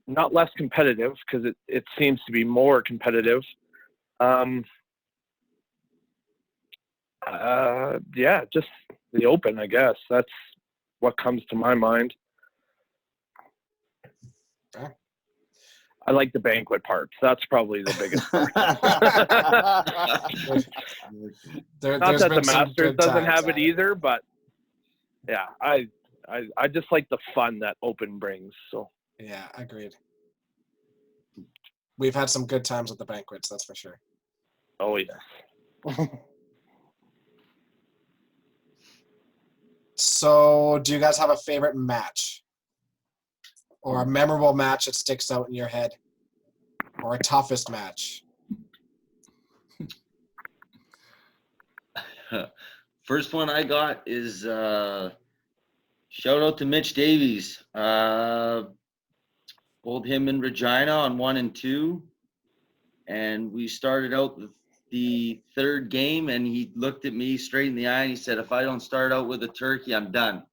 not less competitive, because it seems to be more competitive. Yeah, just the open, I guess. That's what comes to my mind. Okay. I like the banquet parts. That's probably the biggest part. Not that the Masters doesn't have it either, but yeah, I just like the fun that open brings. So yeah, agreed. We've had some good times at the banquets, that's for sure. oh yes. So, do you guys have a favorite match? Or a memorable match that sticks out in your head? Or a toughest match? First one I got is shout out to Mitch Davies. Bowled him in Regina on 1 and 2. And we started out the third game, and he looked at me straight in the eye and he said, "If I don't start out with a turkey, I'm done."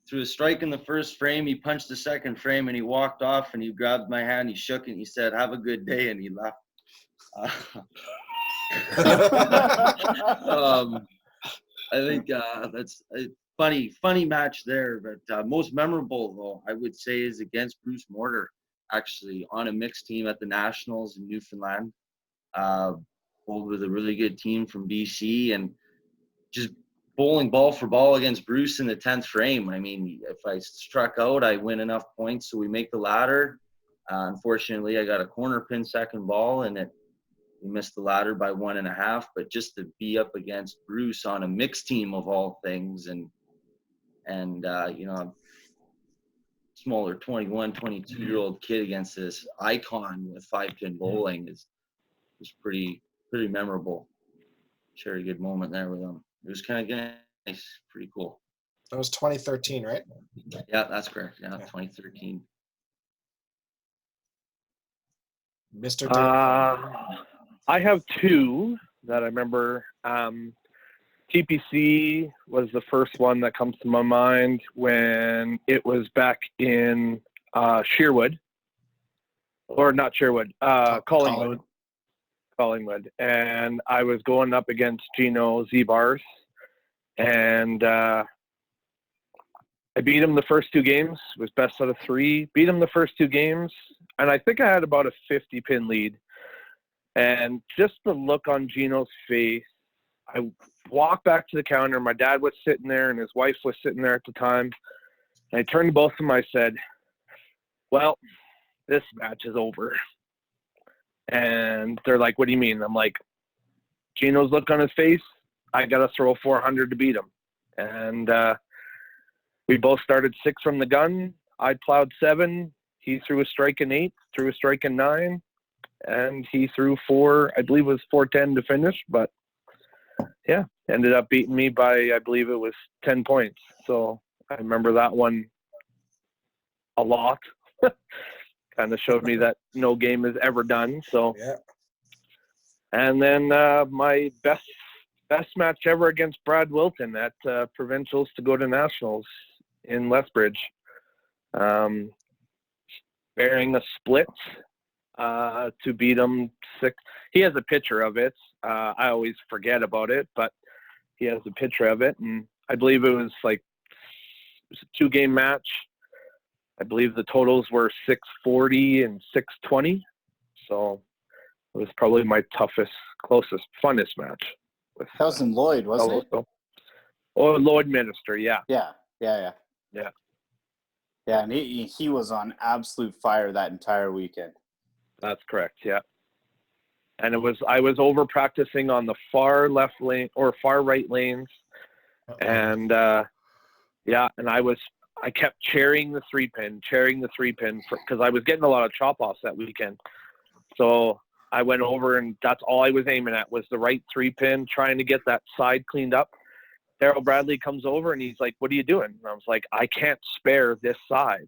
Threw a strike in the first frame, he punched the second frame, and he walked off and he grabbed my hand, he shook it, and he said, "Have a good day," and he left. I think that's a funny match there. But most memorable, though, I would say, is against Bruce Mortar, actually, on a mixed team at the Nationals in Newfoundland. Bowled with a really good team from BC, and just bowling ball for ball against Bruce in the 10th frame. I mean, if I struck out, I win enough points so we make the ladder. Unfortunately, I got a corner pin second ball, and we missed the ladder by 1.5. But just to be up against Bruce on a mixed team of all things, and you know, smaller 21, 22-year-old kid against this icon with 5-pin bowling was pretty memorable. Shared a good moment there with him. It was kind of nice, pretty cool. That was 2013, right? Yeah, that's correct. Yeah, 2013. Mr. I have two that I remember. TPC was the first one that comes to my mind when it was back in Sherwood. Or not Sherwood, Collingwood. Collingwood. And I was going up against Gino Z-Bars. And I beat him the first 2 games. It was best out of 3. Beat him the first 2 games. And I think I had about a 50-pin lead. And just the look on Gino's face, I walked back to the counter. My dad was sitting there and his wife was sitting there at the time. And I turned to both of them. I said, "Well, this match is over." And they're like, "What do you mean?" I'm like, "Gino's look on his face, I got to throw 400 to beat him." And we both started 6 from the gun. I plowed 7. He threw a strike in 8, threw a strike in 9. And he threw 4, I believe it was 410 to finish. But, yeah, ended up beating me by, I believe it was 10 points. So I remember that one a lot. Kind of showed me that no game is ever done. So, Yeah. And then my best match ever against Brad Wilton at provincials to go to nationals in Lethbridge. Bearing a split to beat him 6. He has a picture of it. I always forget about it, but he has a picture of it. And I believe it was a 2-game match. I believe the totals were 640 and 620. So it was probably my toughest, closest, funnest match. That was in Lloyd, wasn't it? Oh, Lloyd Minister, yeah. Yeah. Yeah, and he was on absolute fire that entire weekend. That's correct, yeah. And I was over practicing on the far left lane or far right lanes. And and I kept chairing the 3-pin because I was getting a lot of chop-offs that weekend. So I went over, and that's all I was aiming at was the right 3-pin, trying to get that side cleaned up. Daryl Bradley comes over, and he's like, "What are you doing?" And I was like, "I can't spare this side."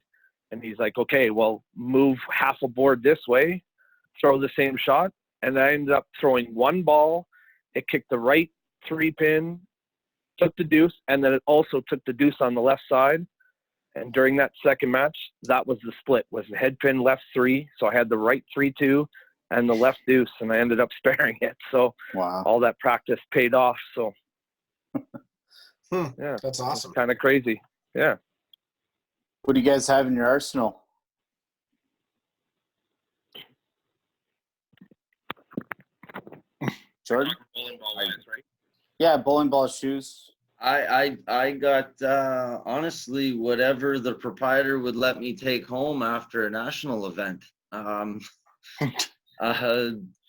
And he's like, "Okay, well, move half a board this way, throw the same shot. And I ended up throwing one ball. It kicked the right 3-pin, took the deuce, and then it also took the deuce on the left side. And during that second match, that was the split, was the head pin left 3. So I had the right 3-2 and the left deuce, and I ended up sparing it. So Wow. all that practice paid off. So Yeah, that's awesome. Kind of crazy. Yeah. What do you guys have in your arsenal? Jordan? Yeah, bowling ball, shoes. I got honestly whatever the proprietor would let me take home after a national event.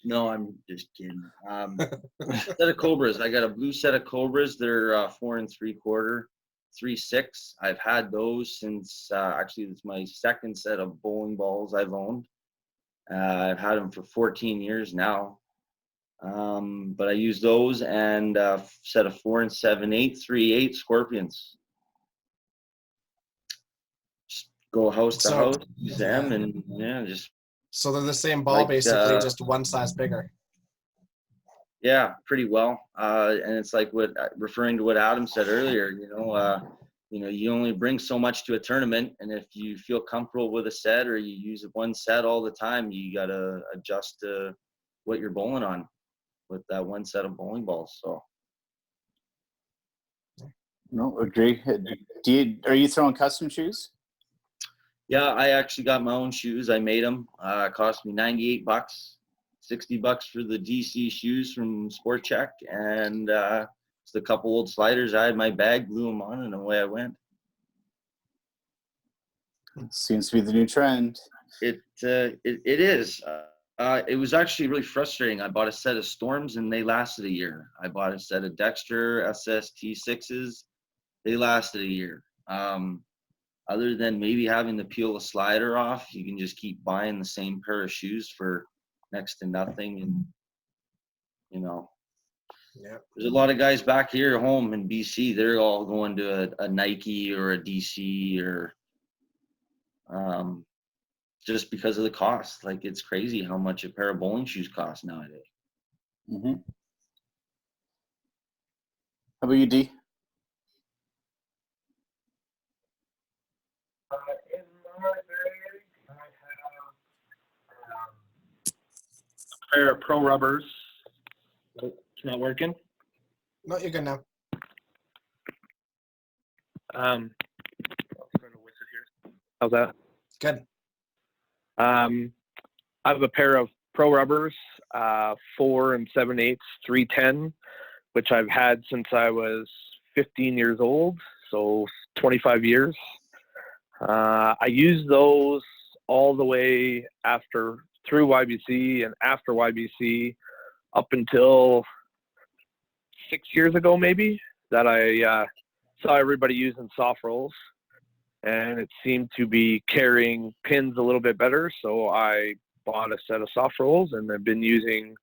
No, I'm just kidding. Set of Cobras. I got a blue set of Cobras. They're 4 3/4, 3/6. I've had those since actually it's my second set of bowling balls I've owned. I've had them for 14 years now. But I use those and set of 4 7/8, 3/8 Scorpions. Just go house to house, use them, and just. So they're the same ball, basically, just one size bigger. Yeah, pretty well. And it's like referring to what Adam said earlier. You only bring so much to a tournament, and if you feel comfortable with a set or you use one set all the time, you gotta adjust to what you're bowling on with that one set of bowling balls. So. No, agree. Are you throwing custom shoes? Yeah, I actually got my own shoes. I made them. It cost me $98, $60 for the DC shoes from Sport Check, and just a couple old sliders. I had my bag, glue them on, and away I went. It seems to be the new trend. It is. It was actually really frustrating. I bought a set of Storms, and they lasted a year. I bought a set of Dexter SST6s. They lasted a year. Other than maybe having to peel a slider off, you can just keep buying the same pair of shoes for next to nothing. And, there's a lot of guys back here home in BC. They're all going to a Nike or a DC or just because of the cost. Like, it's crazy how much a pair of bowling shoes cost nowadays. Mm-hmm. How about you, D? In my bag, I have a pair of Pro Rubbers. Nope, it's not working. No, you're good now. How's that? Good. I have a pair of Pro Rubbers, 4 7/8, 310, which I've had since I was 15 years old, so 25 years. I used those all the way through YBC and after YBC up until 6 years ago, maybe, that I saw everybody using soft rolls, and it seemed to be carrying pins a little bit better. So I bought a set of soft rolls, and I've been using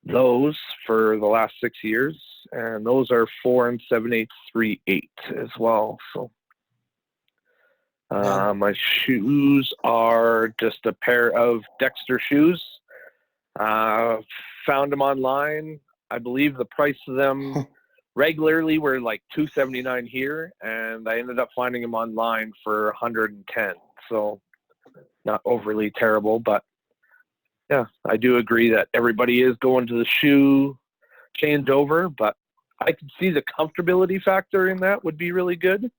those for the last 6 years. And those are 4 7/8, 3/8 as well. So my shoes are just a pair of Dexter shoes. Found them online. I believe the price of them regularly were like $279 here, and I ended up finding them online for $110. So not overly terrible, but yeah, I do agree that everybody is going to the shoe changeover, but I can see the comfortability factor in that would be really good.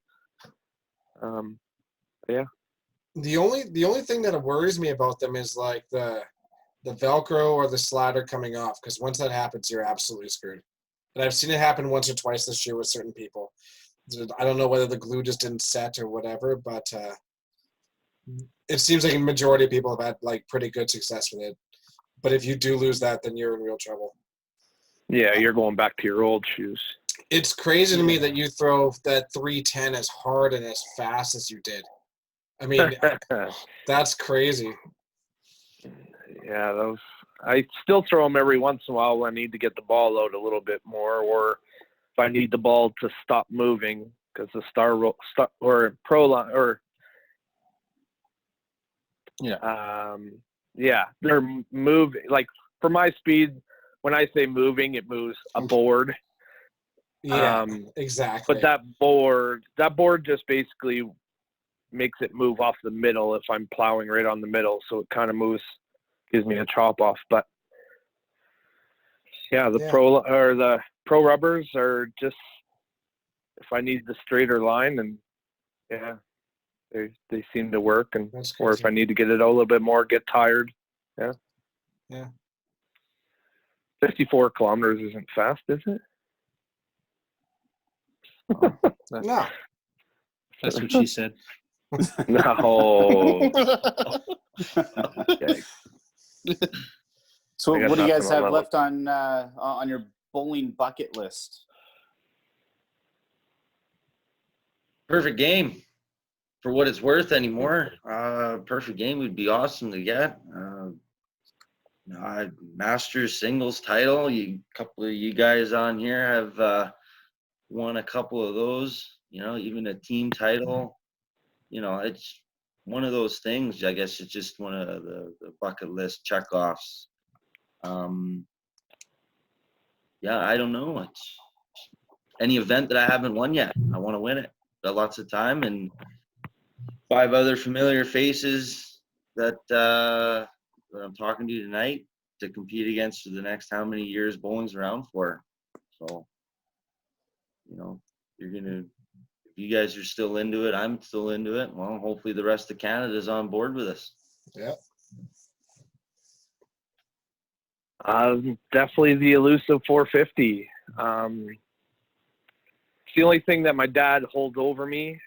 Yeah. The only thing that worries me about them is like the Velcro or the slider coming off, because once that happens, you're absolutely screwed. And I've seen it happen once or twice this year with certain people. I don't know whether the glue just didn't set or whatever, but it seems like a majority of people have had like pretty good success with it. But if you do lose that, then you're in real trouble. Yeah, you're going back to your old shoes. It's crazy to me that you throw that 310 as hard and as fast as you did. I mean, that's crazy. Yeah, those. I still throw them every once in a while when I need to get the ball out a little bit more, or if I need the ball to stop moving, because the Yeah, they're moving. Like for my speed, when I say moving, it moves a board. Yeah, exactly. But that board just basically makes it move off the middle if I'm plowing right on the middle. So it kind of gives me a chop off. But yeah, the pro rubbers are just if I need the straighter line, and yeah, they seem to work. And or if I need to get it out a little bit more, get tired. Yeah. Yeah. 54 kilometers isn't fast, is it? No. That's what she said. No. Okay. So I got what do you guys nothing on have that left on your bowling bucket list? Perfect game. For what it's worth anymore. Perfect game would be awesome to get. Masters singles title. A couple of you guys on here have won a couple of those. Even a team title. It's one of those things. I guess it's just one of the bucket list checkoffs. I don't know. It's any event that I haven't won yet. I want to win it. Got lots of time and 5 other familiar faces that I'm talking to tonight to compete against for the next how many years bowling's around for. So, if you guys are still into it, I'm still into it. Well, hopefully the rest of Canada's on board with us. Yeah. Definitely the elusive 450. It's the only thing that my dad holds over me.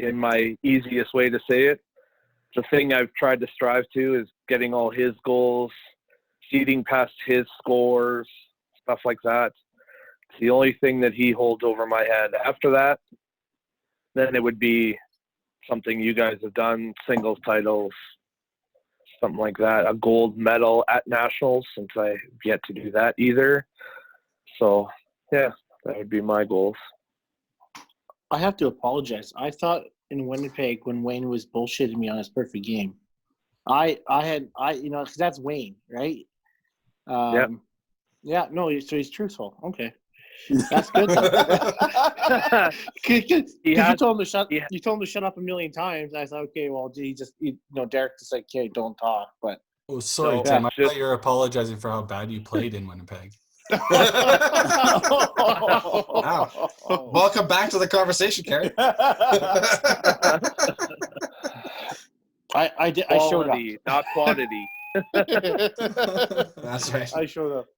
In my easiest way to say it, the thing I've tried to strive to is getting all his goals, seeding past his scores, stuff like that. It's the only thing that he holds over my head. After that, then it would be something you guys have done, singles titles, something like that, a gold medal at nationals, since I've yet to do that either. So yeah, that would be my goals. I have to apologize. I thought in Winnipeg when Wayne was bullshitting me on his perfect game, because that's Wayne, right? Yep. Yeah, no, so he's truthful. Okay. That's good. You told him to shut up a million times. I thought, okay, well, Derek just like, okay, don't talk. But Oh, sorry, Tim. I thought you were apologizing for how bad you played in Winnipeg. Wow. Welcome back to the conversation, Karie. I showed up. Not quantity. That's right. I showed up.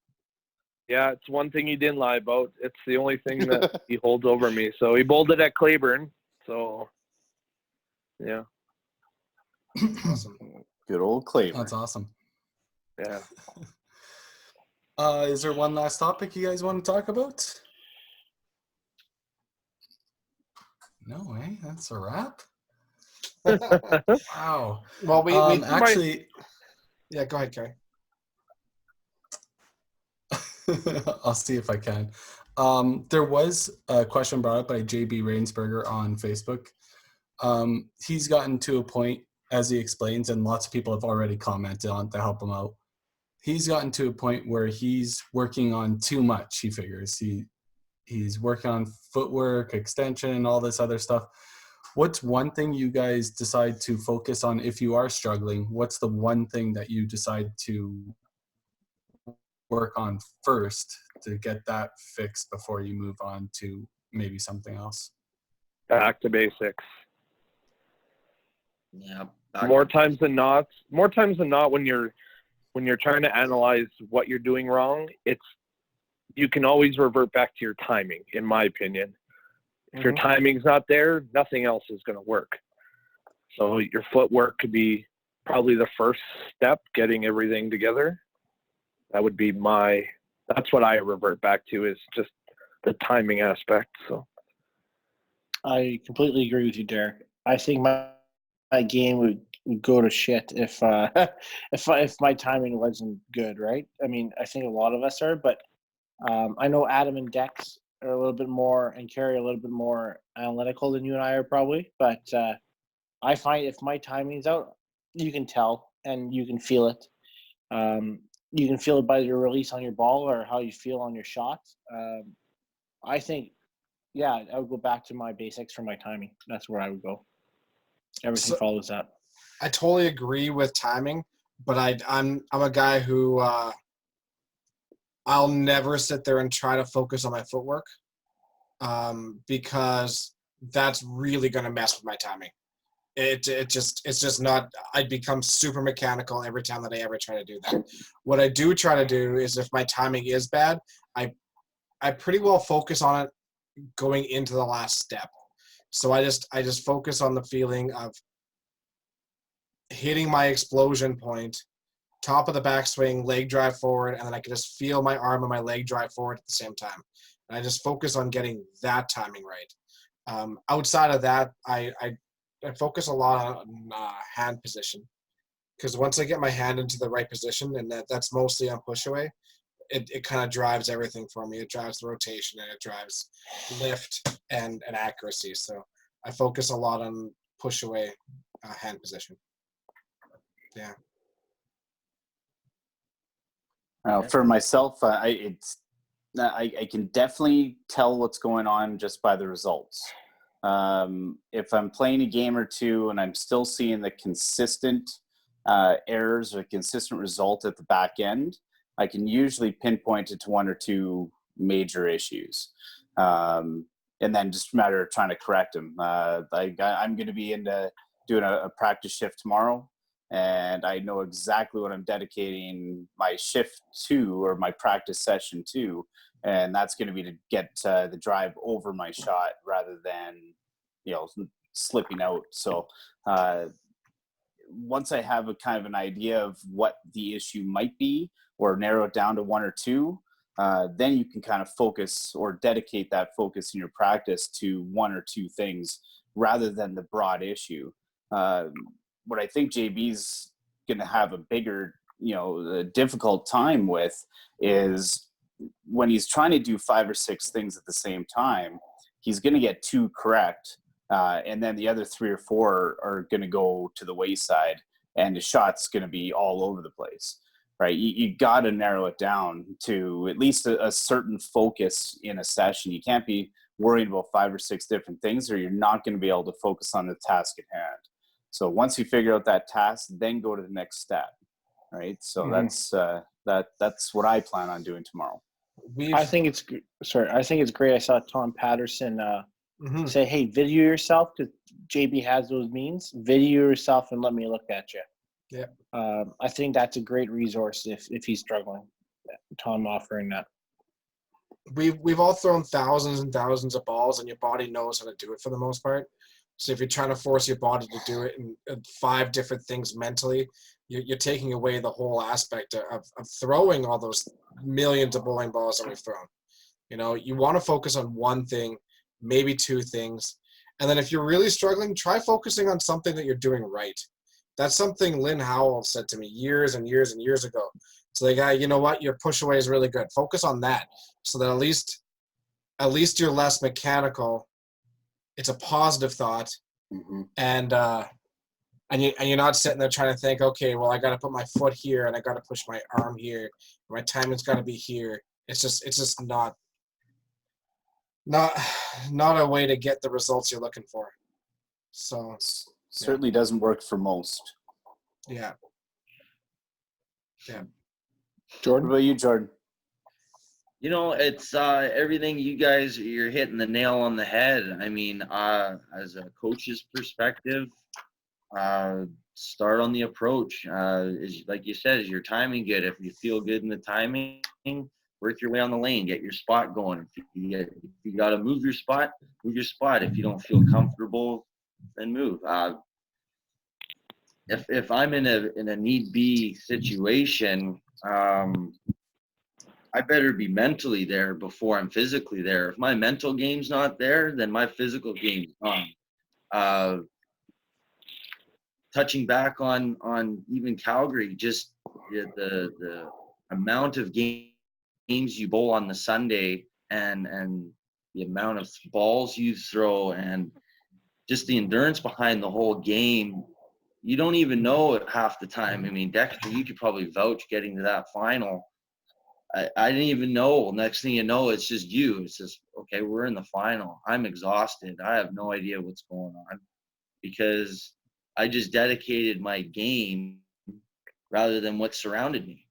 Yeah, it's one thing he didn't lie about. It's the only thing that he holds over me. So he bowled it at Claiborne. So, yeah. Awesome. Good old Claiborne. That's awesome. Yeah. Is there one last topic you guys want to talk about? No, that's a wrap. Wow. Well, we actually. Yeah, go ahead, Karie. I'll see if I can. There was a question brought up by JB Rainsberger on Facebook. He's gotten to a point, as he explains, and lots of people have already commented on to help him out. He's gotten to a point where he's working on too much, he figures. He's working on footwork, extension, all this other stuff. What's one thing you guys decide to focus on if you are struggling? What's the one thing that you decide to work on first to get that fixed before you move on to maybe something else? Back to basics. Yeah. More times than not, when you're trying to analyze what you're doing wrong, you can always revert back to your timing, in my opinion. If your timing's not there, nothing else is going to work. So your footwork could be probably the first step, getting everything together. That would be that's what I revert back to, is just the timing aspect. So I completely agree with you, Derek. I think my game would go to shit if my timing wasn't good, right? I mean, I think a lot of us are, but I know Adam and Dex are a little bit more, and Karie a little bit more analytical than you and I are probably. But I find if my timing's out, you can tell and you can feel it. You can feel it by your release on your ball or how you feel on your shot. I think, yeah, I would go back to my basics for my timing. That's where I would go. Everything follows that. I totally agree with timing, but I'm a guy who I'll never sit there and try to focus on my footwork because that's really going to mess with my timing. It's just not. I'd become super mechanical every time that I ever try to do that. What I do try to do is, if my timing is bad, I pretty well focus on it going into the last step. So I just focus on the feeling of hitting my explosion point, top of the backswing, leg drive forward, and then I can just feel my arm and my leg drive forward at the same time. And I just focus on getting that timing right. Outside of that, I focus a lot on hand position, because once I get my hand into the right position, and that's mostly on push away, it kind of drives everything for me. It drives the rotation, and it drives lift and accuracy. So I focus a lot on push away hand position. Yeah. For myself, I can definitely tell what's going on just by the results. If I'm playing a game or two and I'm still seeing the consistent errors or consistent result at the back end, I can usually pinpoint it to one or two major issues. And then just a matter of trying to correct them. I'm going to be into doing a practice shift tomorrow, and I know exactly what I'm dedicating my shift to, or my practice session to, and that's going to be to get the drive over my shot rather than, slipping out. So once I have a kind of an idea of what the issue might be, or narrow it down to one or two, then you can kind of focus or dedicate that focus in your practice to one or two things rather than the broad issue. What I think JB's going to have a bigger, a difficult time with is when he's trying to do 5 or 6 things at the same time, he's going to get 2 correct. And then the other 3 or 4 are going to go to the wayside, and the shot's going to be all over the place, right? You got to narrow it down to at least a certain focus in a session. You can't be worrying about 5 or 6 different things, or you're not going to be able to focus on the task at hand. So once you figure out that task, then go to the next step, right? So that's what I plan on doing tomorrow. I think it's great. I saw Tom Patterson say, "Hey, video yourself," because JB has those means. Video yourself and let me look at you. Yeah. I think that's a great resource if he's struggling. Tom offering that. We've all thrown thousands and thousands of balls, and your body knows how to do it for the most part. So if you're trying to force your body to do it in 5 different things mentally, you're taking away the whole aspect of throwing all those millions of bowling balls that we've thrown. You want to focus on one thing, maybe 2 things. And then if you're really struggling, try focusing on something that you're doing right. That's something Lynn Howell said to me years and years and years ago. So the guy, you know what, your push away is really good. Focus on that, so that at least you're less mechanical. It's a positive thought, and you're not sitting there trying to think, okay, well, I got to put my foot here, and I got to push my arm here, my timing's got to be here. It's just not a way to get the results you're looking for. So certainly doesn't work for most. Yeah. Jordan, what about you, Jordan? It's everything you guys, you're hitting the nail on the head. I mean, as a coach's perspective, start on the approach. Is like you said, is your timing good? If you feel good in the timing, work your way on the lane, get your spot going. If you got to move your spot, move your spot. If you don't feel comfortable, then move. If I'm in a need be situation, I better be mentally there before I'm physically there. If my mental game's not there, then my physical game's gone. Touching back on even Calgary, just the amount of games you bowl on the Sunday and the amount of balls you throw and just the endurance behind the whole game you don't even know it half the time. I mean, Dexter, you could probably vouch getting to that final. I didn't even know. Next thing you know, it's just you. It's just, okay, we're in the final. I'm exhausted. I have no idea what's going on because I just dedicated my game rather than what surrounded me.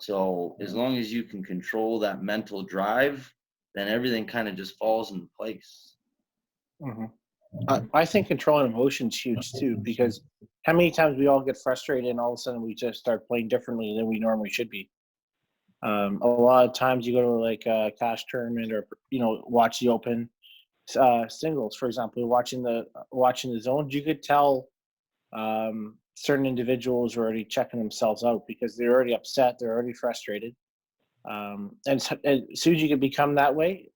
So as long as you can control that mental drive, then everything kind of just falls into place. Mm-hmm. I think controlling emotions huge too, because how many times we all get frustrated and all of a sudden we just start playing differently than we normally should be. A lot of times you go to like a cash tournament or watch the open singles, for example, watching the zones, you could tell certain individuals are already checking themselves out because they're already upset, they're already frustrated, and as soon as you can become that way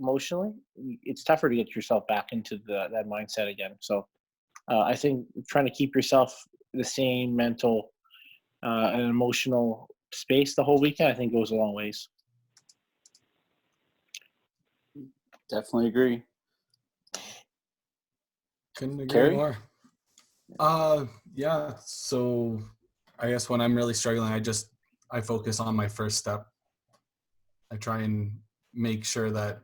emotionally, it's tougher to get yourself back into that mindset again. So I think trying to keep yourself the same mental and emotional space the whole weekend, I think, goes a long ways. Definitely agree. Couldn't agree Karie? more. Yeah. So I guess when I'm really struggling, I focus on my first step. I try and make sure that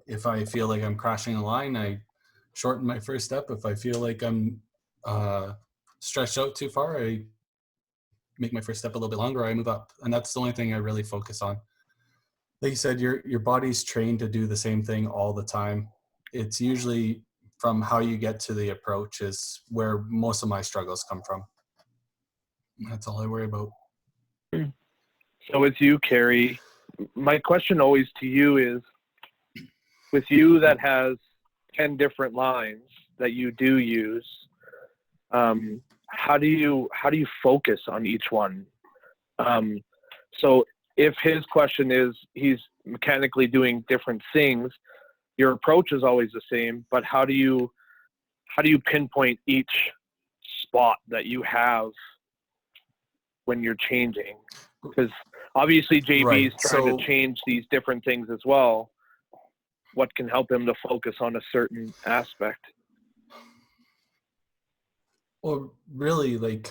if I feel like I'm crashing a line, I shorten my first step. If I feel like I'm stretched out too far, I make my first step a little bit longer. I move up, and that's the only thing I really focus on. Like you said, your body's trained to do the same thing all the time. It's usually from how you get to the approach is where most of my struggles come from. That's all I worry about. So with you, Karie, my question always to you is, with you that has 10 different lines that you do use, how do you focus on each one? So if his question is he's mechanically doing different things, your approach is always the same, but how do you pinpoint each spot that you have when you're changing? Because obviously JB is trying to change these different things as well. What can help him to focus on a certain aspect? Well, really, like,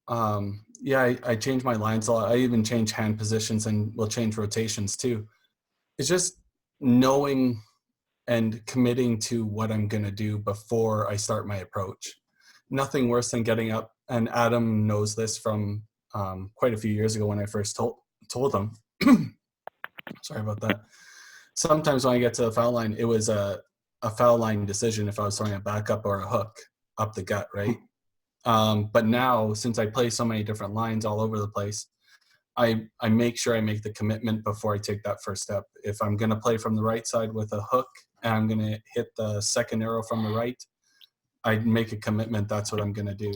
I change my lines a lot. I even change hand positions and will change rotations too. It's just knowing and committing to what I'm going to do before I start my approach. Nothing worse than getting up, and Adam knows this from quite a few years ago when I first told him. Sorry about that. Sometimes when I get to the foul line, it was a foul line decision if I was throwing a backup or a hook up the gut, right? But now, since I play so many different lines all over the place, I make sure I make the commitment before I take that first step. If I'm going to play from the right side with a hook and I'm going to hit the second arrow from the right, I make a commitment that's what I'm going to do.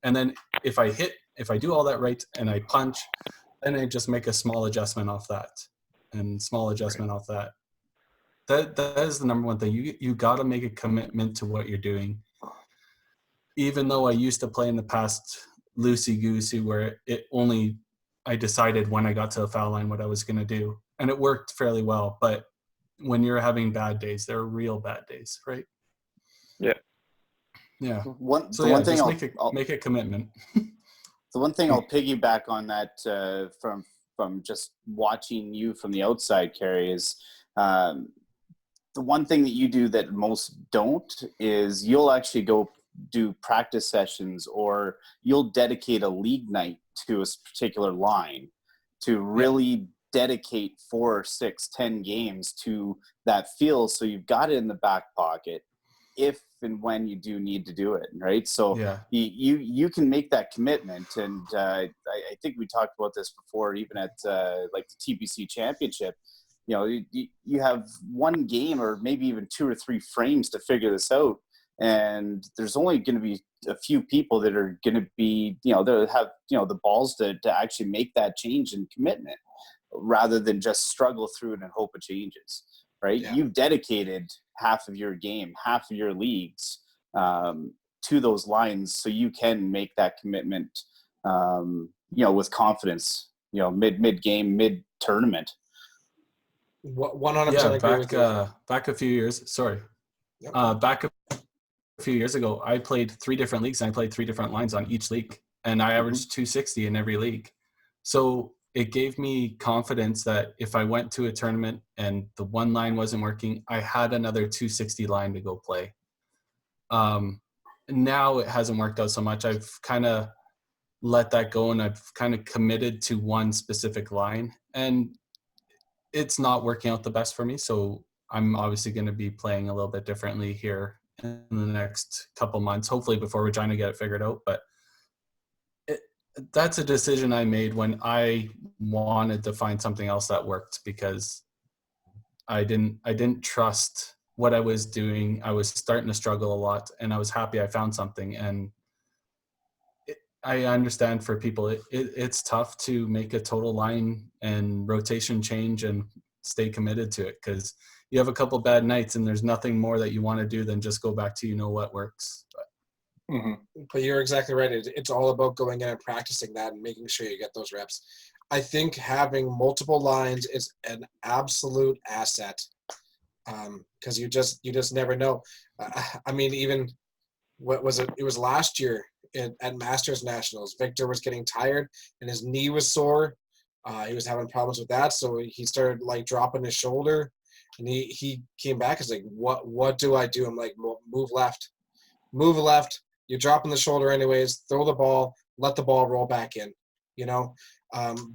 And then if I do all that right and I punch, then I just make a small adjustment off that and small adjustment off that. That is the number one thing. You got to make a commitment to what you're doing. Even though I used to play in the past loosey-goosey where I decided when I got to the foul line what I was going to do. And it worked fairly well. But when you're having bad days, they're real bad days, right? Yeah. Yeah. Make a commitment. The one thing I'll piggyback on that from just watching you from the outside, Karie, is the one thing that you do that most don't is you'll actually go do practice sessions, or you'll dedicate a league night to a particular line to really dedicate 4, 6, 10 games to that feel. So you've got it in the back pocket if and when you do need to do it, right? So you can make that commitment. And I think we talked about this before, even at like the TPC championship. You have one game or maybe even 2 or 3 frames to figure this out. And there's only going to be a few people that are going to be, that have, the balls to actually make that change and commitment rather than just struggle through it and hope it changes, right? Yeah. You've dedicated half of your game, half of your leagues to those lines so you can make that commitment, with confidence, mid-game, mid-tournament. 100% agree with you. Back a few years. Sorry. Yep. Back few years ago, I played 3 different leagues and I played 3 different lines on each league, and I averaged 260 in every league. So it gave me confidence that if I went to a tournament and the one line wasn't working, I had another 260 line to go play. Now it hasn't worked out so much. I've kind of let that go, and I've kind of committed to one specific line, and it's not working out the best for me. So I'm obviously going to be playing a little bit differently here in the next couple months, hopefully before Regina get it figured out. But that's a decision I made when I wanted to find something else that worked, because I didn't trust what I was doing. I was starting to struggle a lot, and I was happy I found something. And I understand for people, it's tough to make a total line and rotation change and stay committed to it, because you have a couple bad nights and there's nothing more that you want to do than just go back to what works. But you're exactly right. It's all about going in and practicing that and making sure you get those reps. I think having multiple lines is an absolute asset, because you just never know. I mean, even what was it? It was last year at Masters Nationals. Victor was getting tired and his knee was sore. He was having problems with that, so he started like dropping his shoulder, and he came back. He's like, "What do I do?" I'm like, "Move left, move left." You're dropping the shoulder anyways. Throw the ball, let the ball roll back in.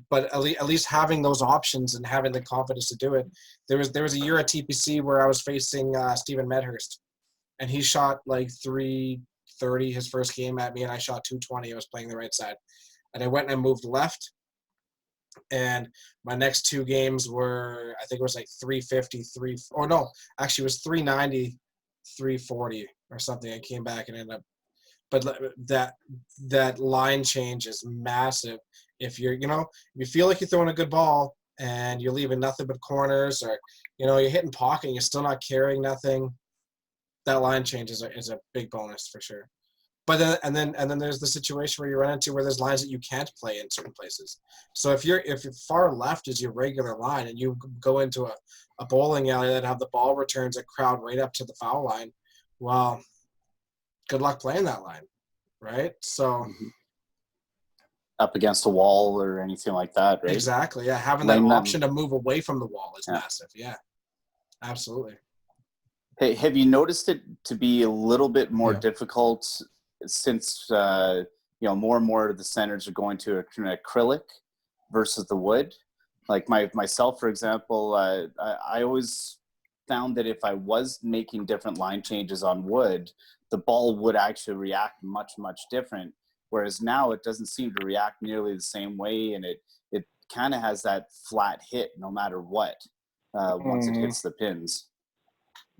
But at least having those options and having the confidence to do it. There was a year at TPC where I was facing Stephen Medhurst, and he shot like 330 his first game at me, and I shot 220. I was playing the right side, and I went and I moved left. And my next 2 games were, I think it was like 350, actually it was 390, 340 or something. I came back and ended up. But that line change is massive. If you're, if you feel like you're throwing a good ball and you're leaving nothing but corners, or you're hitting pocket and you're still not carrying nothing, that line change is a big bonus for sure. But then there's the situation where you run into where there's lines that you can't play in certain places. So if you're far left is your regular line and you go into a bowling alley that have the ball returns a crowd right up to the foul line, well, good luck playing that line, right? So up against a wall or anything like that, right? Exactly, yeah. Having that option to move away from the wall is massive. Yeah, absolutely. Hey, have you noticed it to be a little bit more difficult since more and more of the centers are going to an acrylic versus the wood? Like myself, for example, I always found that if I was making different line changes on wood, the ball would actually react much, much different. Whereas now it doesn't seem to react nearly the same way, and it kind of has that flat hit no matter what once it hits the pins.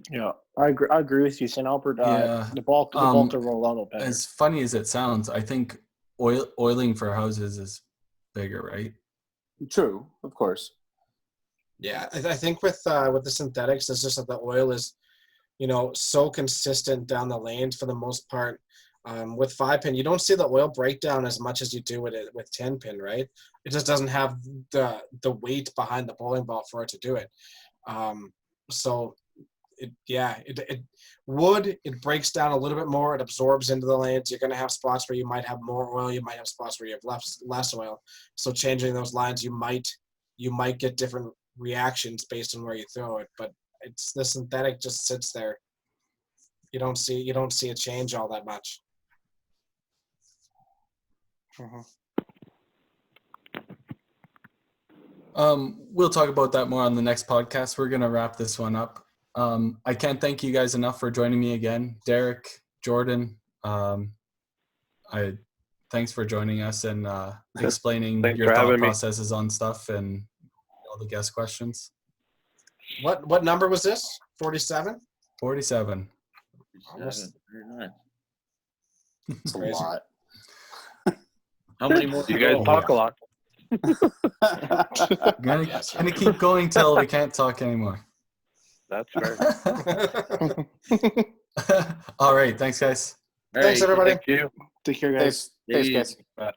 Yeah, I agree with you, St. Albert. The ball to roll out a little better. As funny as it sounds, I think oiling for houses is bigger, right? True, of course. Yeah, I think with the synthetics, it's just that the oil is, so consistent down the lanes for the most part. With 5-pin, you don't see the oil breakdown as much as you do with 10-pin, right? It just doesn't have the weight behind the bowling ball for it to do it. So it breaks down a little bit more. It absorbs into the lanes. You're going to have spots where you might have more oil. You might have spots where you have less oil. So changing those lines, you might get different reactions based on where you throw it. But it's the synthetic just sits there. You don't see it change all that much. We'll talk about that more on the next podcast. We're going to wrap this one up. I can't thank you guys enough for joining me again. Derek, Jordan, thanks for joining us and explaining your thought processes on stuff and all the guest questions. What number was this? 47? 47. Very nice. It's a lot. How many more? You guys talk a lot. I'm gonna keep going till we can't talk anymore. That's fair. All right. Thanks, guys. Thanks, everybody. Thank you. Take care, guys. Thanks guys. Bye.